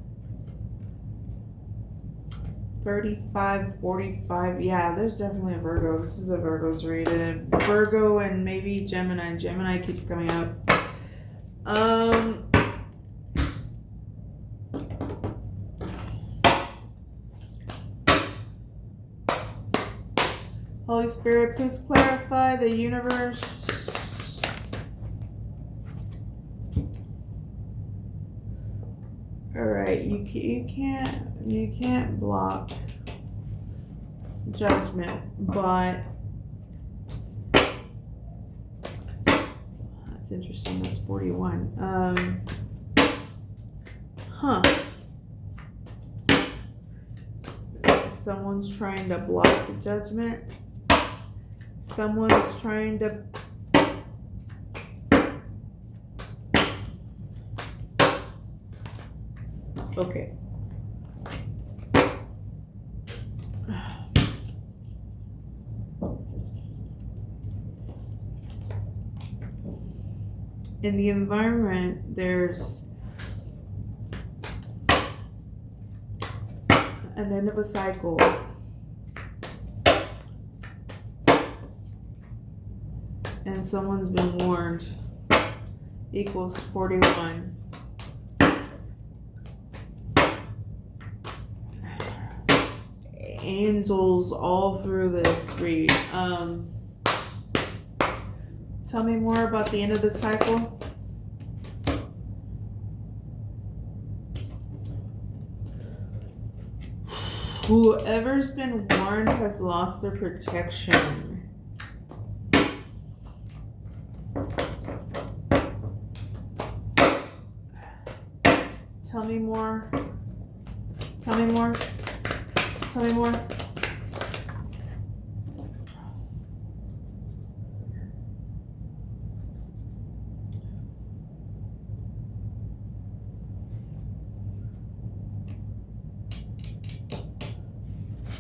35, 45. Yeah, there's definitely a Virgo. This is a Virgo's rated. Virgo and maybe Gemini. Gemini keeps coming out. Holy Spirit, please clarify the universe. All right, you can't block judgment, but that's interesting. That's 41. Someone's trying to block the judgment. Someone's trying to okay. In the environment, there's an end of a cycle. And someone's been warned. Equals 41. Angels all through this read. Tell me more about the end of the cycle. Whoever's been warned has lost their protection. Tell me more. Tell me more. Tell me more.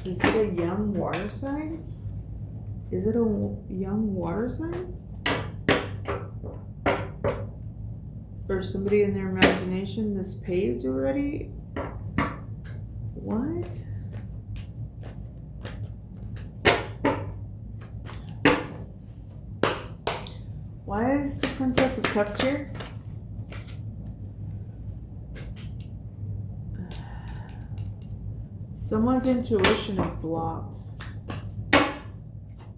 Is it a young water sign? Is it a young water sign? Or somebody in their imagination this page already? What? Why is the Princess of Cups here? Someone's intuition is blocked.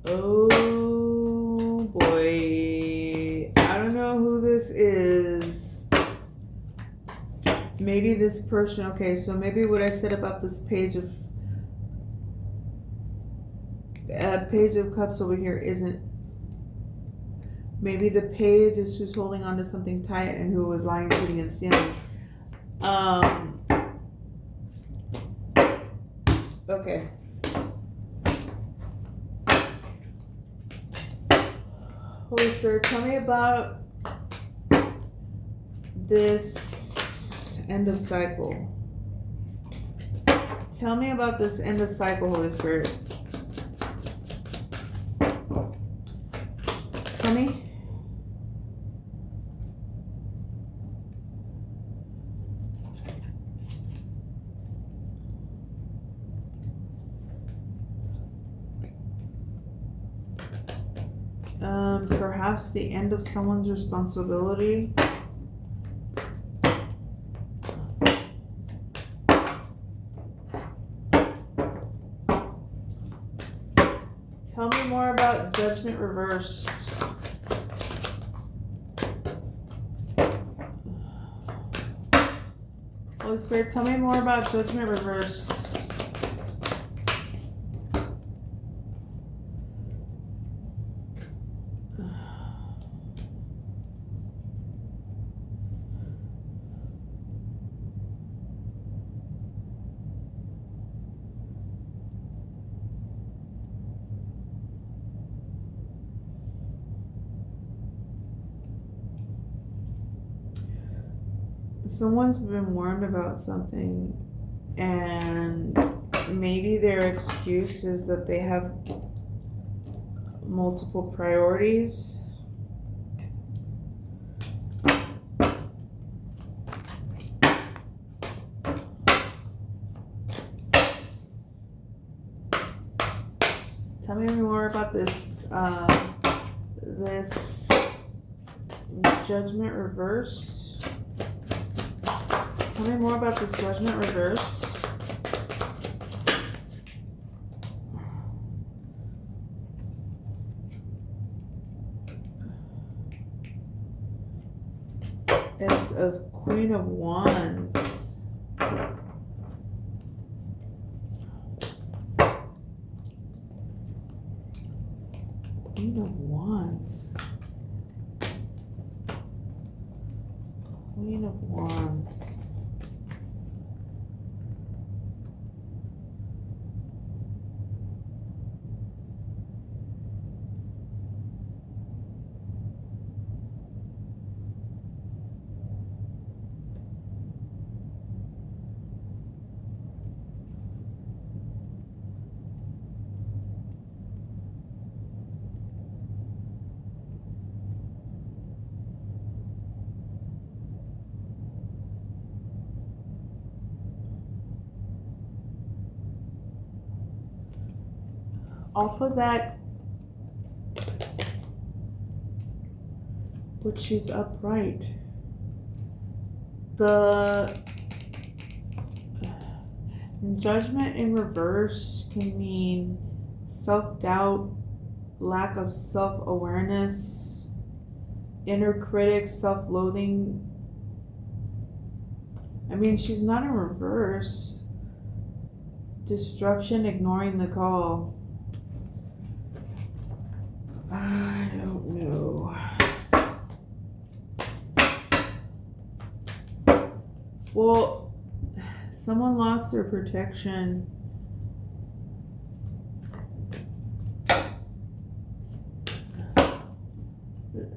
Oh boy. I don't know who this is. Maybe this person. Okay, so maybe what I said about this Page of Cups over here isn't. Maybe the page is who's holding on to something tight and who was lying, cheating, and stealing. Okay. Holy Spirit, tell me about this end of cycle. Tell me about this end of cycle, Holy Spirit. Tell me. Perhaps the end of someone's responsibility. Tell me more about Judgment Reversed. Holy Spirit, tell me more about Judgment Reversed. Someone's been warned about something, and maybe their excuse is that they have multiple priorities. Tell me more about this this Judgment Reversed. Tell me more about this Judgment Reversed. It's a Queen of Wands. Queen of Wands. Queen of Wands. Off of that, which is upright, the Judgment in reverse can mean self-doubt, lack of self-awareness, inner critic, self-loathing. I mean, she's not in reverse. Destruction, ignoring the call. I don't know. Well, someone lost their protection.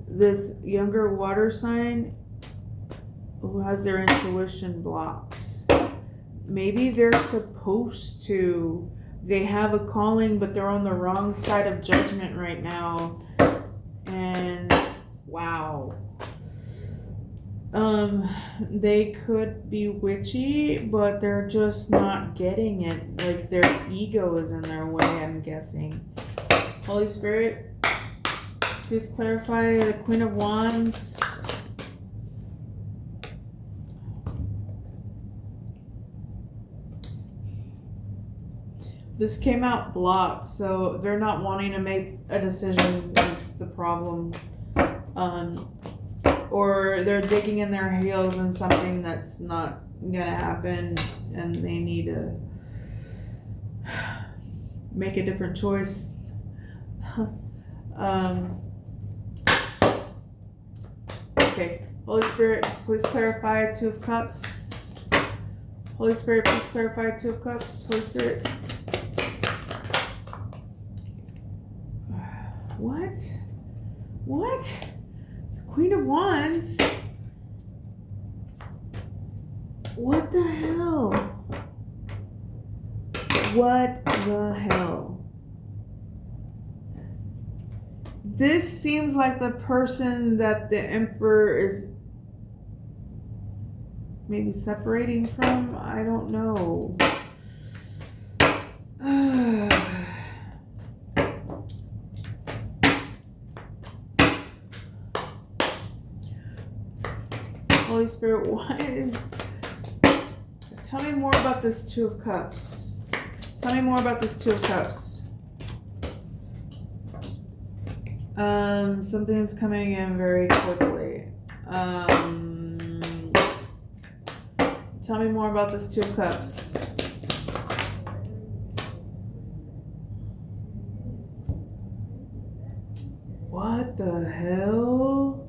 This younger water sign who has their intuition blocked. Maybe they're supposed to. They have a calling, but they're on the wrong side of judgment right now. And wow. They could be witchy, but they're just not getting it. Like their ego is in their way, I'm guessing. Holy Spirit, please clarify the Queen of Wands. This came out blocked, so they're not wanting to make a decision is the problem. Or they're digging in their heels in something that's not gonna happen and they need to make a different choice. Okay, Holy Spirit, please clarify Two of Cups. Holy Spirit, please clarify Two of Cups. Holy Spirit. What? Queen of Wands? What the hell? What the hell? This seems like the person that the Emperor is maybe separating from. I don't know. Holy Spirit, tell me more about this Two of Cups. Tell me more about this Two of Cups. Something's coming in very quickly. Tell me more about this Two of Cups. What the hell?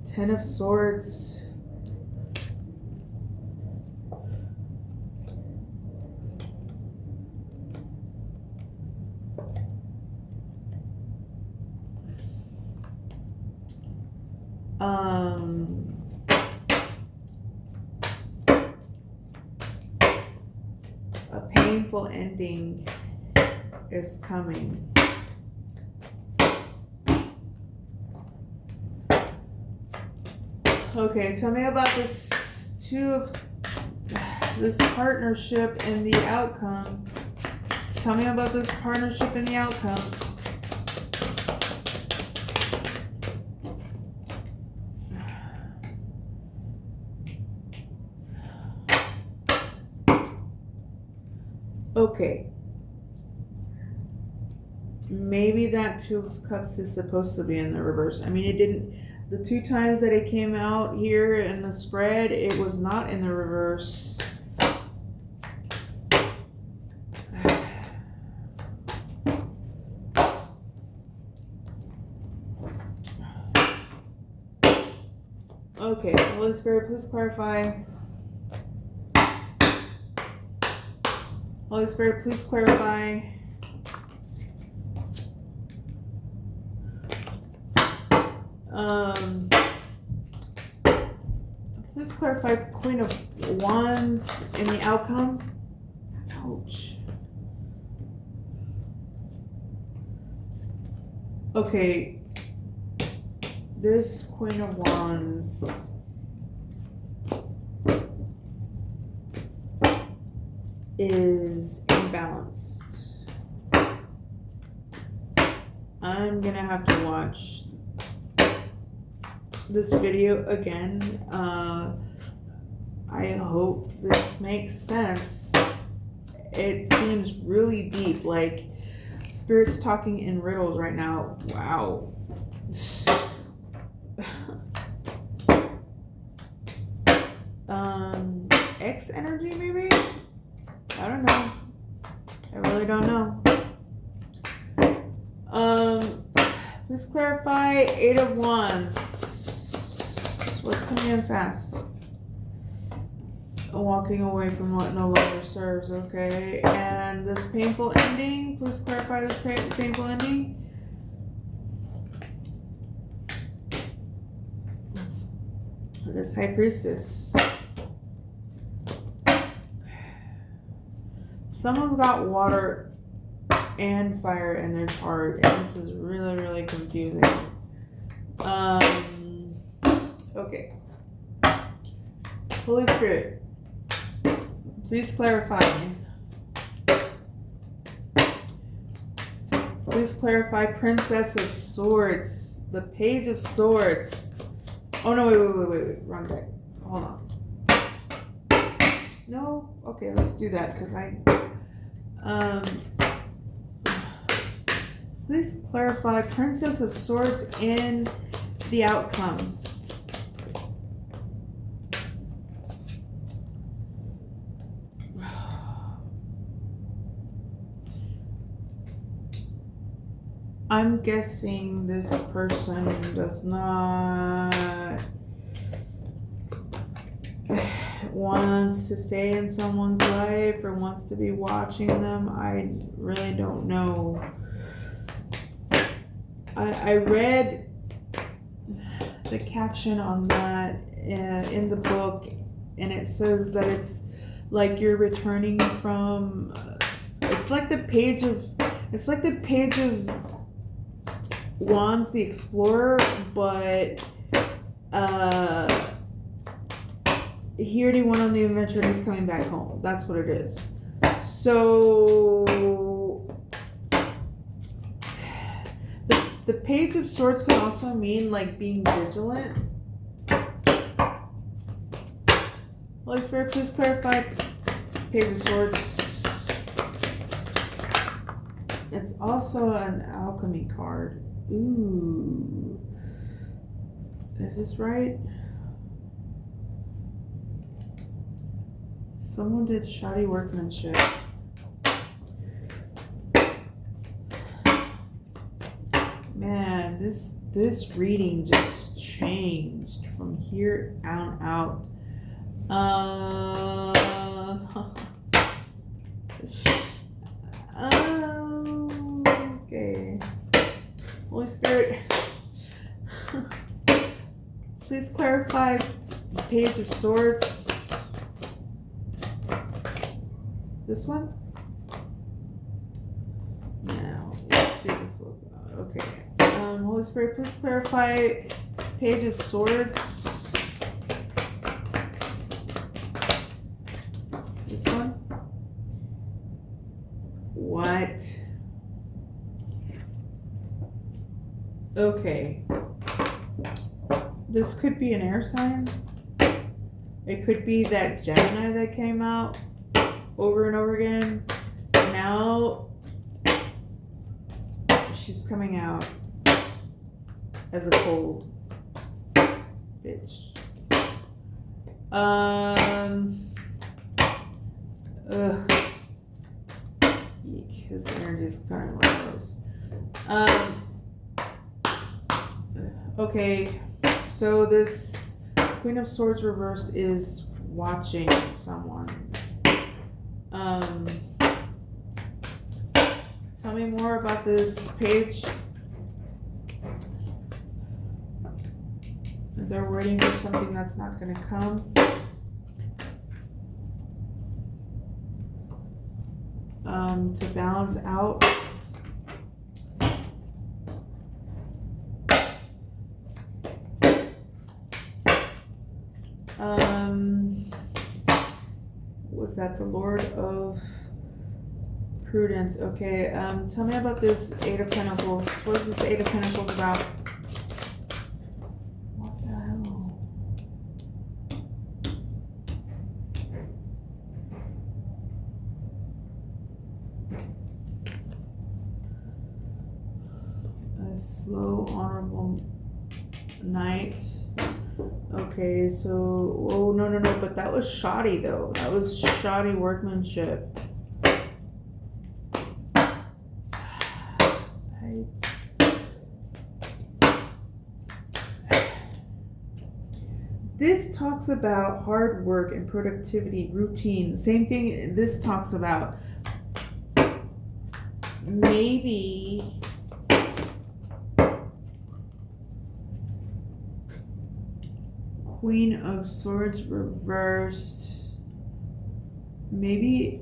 Ten of Swords. A painful ending is coming. Okay, tell me about this partnership and the outcome. Tell me about this partnership and the outcome. Okay. Maybe that Two of Cups is supposed to be in the reverse. I mean, it didn't. The two times that it came out here in the spread, it was not in the reverse. Okay, Holy Spirit, please clarify. Holy Spirit, please clarify. Please clarify the Queen of Wands and the outcome. Ouch. Okay. This Queen of Wands is imbalanced. I'm gonna have to watch this video again. I hope this makes sense. It seems really deep, like Spirit's talking in riddles right now. Wow. X energy maybe? I don't know. I really don't know. Please clarify 8 of Wands. What's coming in fast? Walking away from what no longer serves, okay. And this painful ending, please clarify this painful ending. This High Priestess. Someone's got water and fire in their chart, and this is really, really confusing. Okay. Holy Spirit, please clarify. Please clarify Princess of Swords, the Page of Swords. Oh no, wait, wrong deck. Hold on. No? Okay, let's do that, because please clarify Princess of Swords in the outcome. I'm guessing this person does not wants to stay in someone's life or wants to be watching them. I really don't know. I read the caption on that in the book, and it says that it's like you're returning from. It's like the page of Wands, the Explorer, but he already went on the adventure and he's coming back home. That's what it is. So the Page of Swords can also mean like being vigilant. Holy Spirit, please clarify Page of Swords. It's also an alchemy card. Ooh. Is this right? Someone did shoddy workmanship. Man, this reading just changed from here on out. Okay. Holy Spirit, please clarify Page of Swords. This one? Now, okay. Holy Spirit, please clarify Page of Swords. This one? What? Okay. This could be an air sign. It could be that Gemini that came out over and over again. Now she's coming out as a cold bitch. Eek, his energy is kind of gross. Okay, so this Queen of Swords reverse is watching someone. Tell me more about this page. They're waiting for something that's not going to come. To balance out. Was that the Lord of Prudence? Okay, tell me about this Eight of Pentacles. What is this Eight of Pentacles about? What the hell? A slow, honorable night. Okay, so, oh, no, but that was shoddy, though. That was shoddy workmanship. This talks about hard work and productivity, routine. Same thing this talks about. Maybe Queen of Swords reversed. Maybe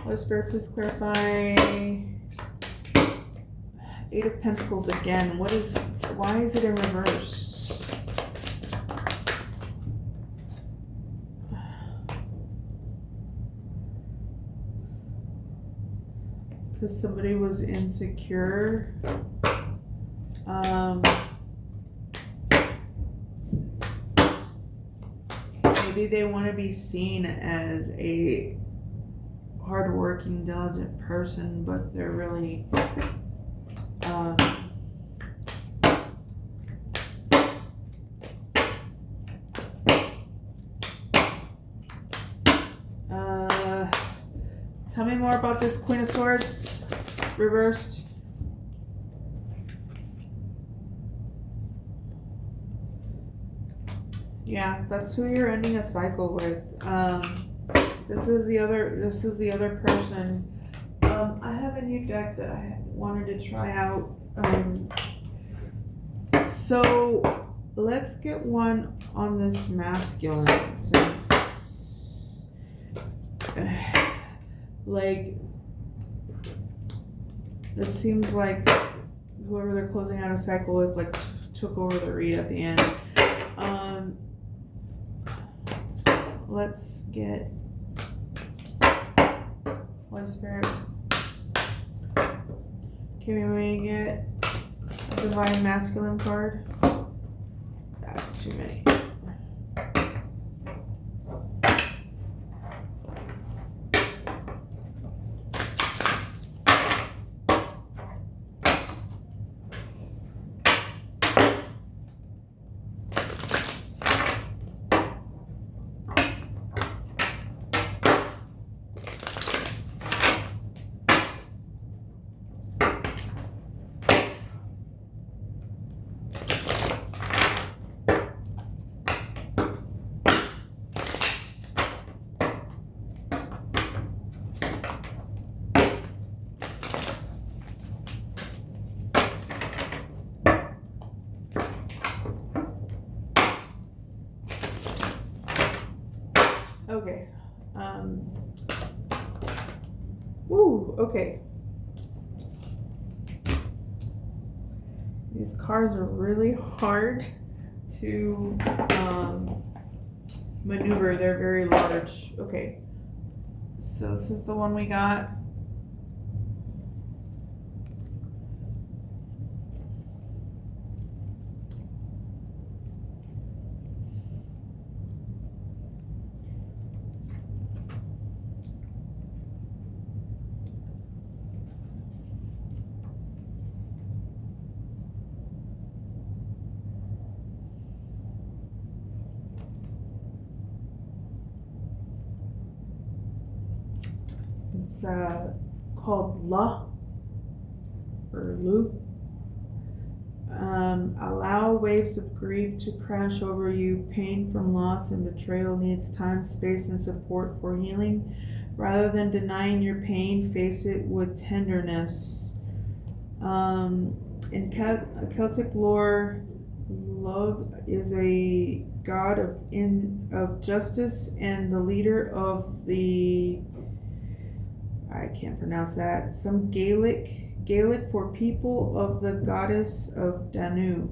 Holy Spirit, please clarify. Eight of Pentacles again. Why is it in reverse? Because somebody was insecure. Maybe they want to be seen as a hardworking, diligent person, but they're really tell me more about this Queen of Swords reversed. Yeah, that's who you're ending a cycle with. This is the other person. I have a new deck that I wanted to try out. So let's get one on this masculine, since like it seems like whoever they're closing out a cycle with like took over the read at the end. Let's get Holy Spirit. Can we get a Divine Masculine card? That's too many. Okay. Okay. These cards are really hard to maneuver. They're very large. Okay. So this is the one we got. It's called Lugh or Lugh. Allow waves of grief to crash over you. Pain from loss and betrayal needs time, space, and support for healing. Rather than denying your pain, face it with tenderness. In Celtic lore, Lugh is a god of justice and the leader of the, I can't pronounce that, some Gaelic for people of the goddess of Danu.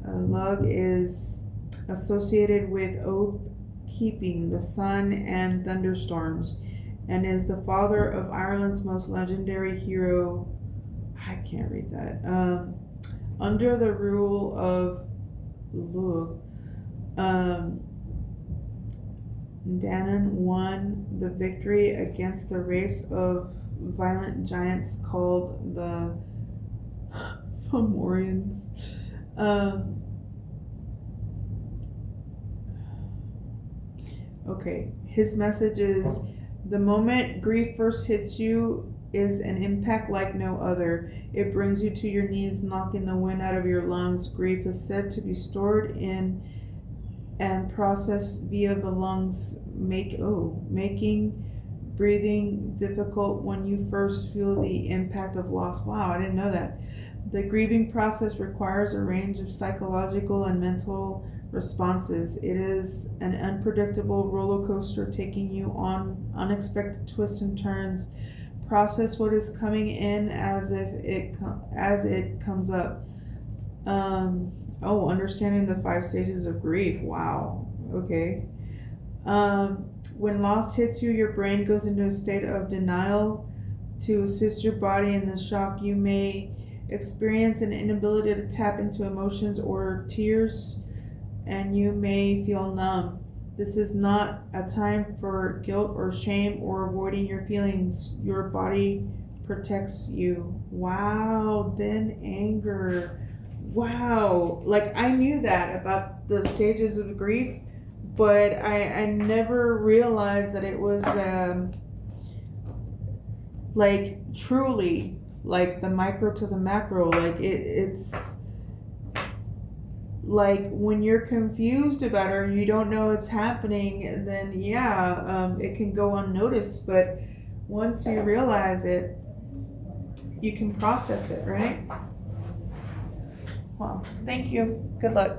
Lugh is associated with oath keeping, the sun, and thunderstorms, and is the father of Ireland's most legendary hero. I can't read that. Under the rule of Lugh, Danann won the victory against the race of violent giants called the Fomorians. Okay, his message is the moment grief first hits you is an impact like no other. It brings you to your knees, knocking the wind out of your lungs. Grief is said to be stored in and processed via the lungs, making breathing difficult when you first feel the impact of loss. Wow, I didn't know that. The grieving process requires a range of psychological and mental responses. It is an unpredictable roller coaster taking you on unexpected twists and turns. Process what is coming in as it comes up. Understanding the 5 stages of grief. Wow. Okay. When loss hits you, your brain goes into a state of denial to assist your body in the shock. You may experience an inability to tap into emotions or tears, and you may feel numb. This is not a time for guilt or shame or avoiding your feelings. Your body protects you. Wow, then anger. Wow. Like, I knew that about the stages of grief, but I never realized that it was like truly like the micro to the macro. Like it's like when you're confused about it or you don't know it's happening, then it can go unnoticed. But once you realize it, you can process it, right? Well, thank you. Good luck.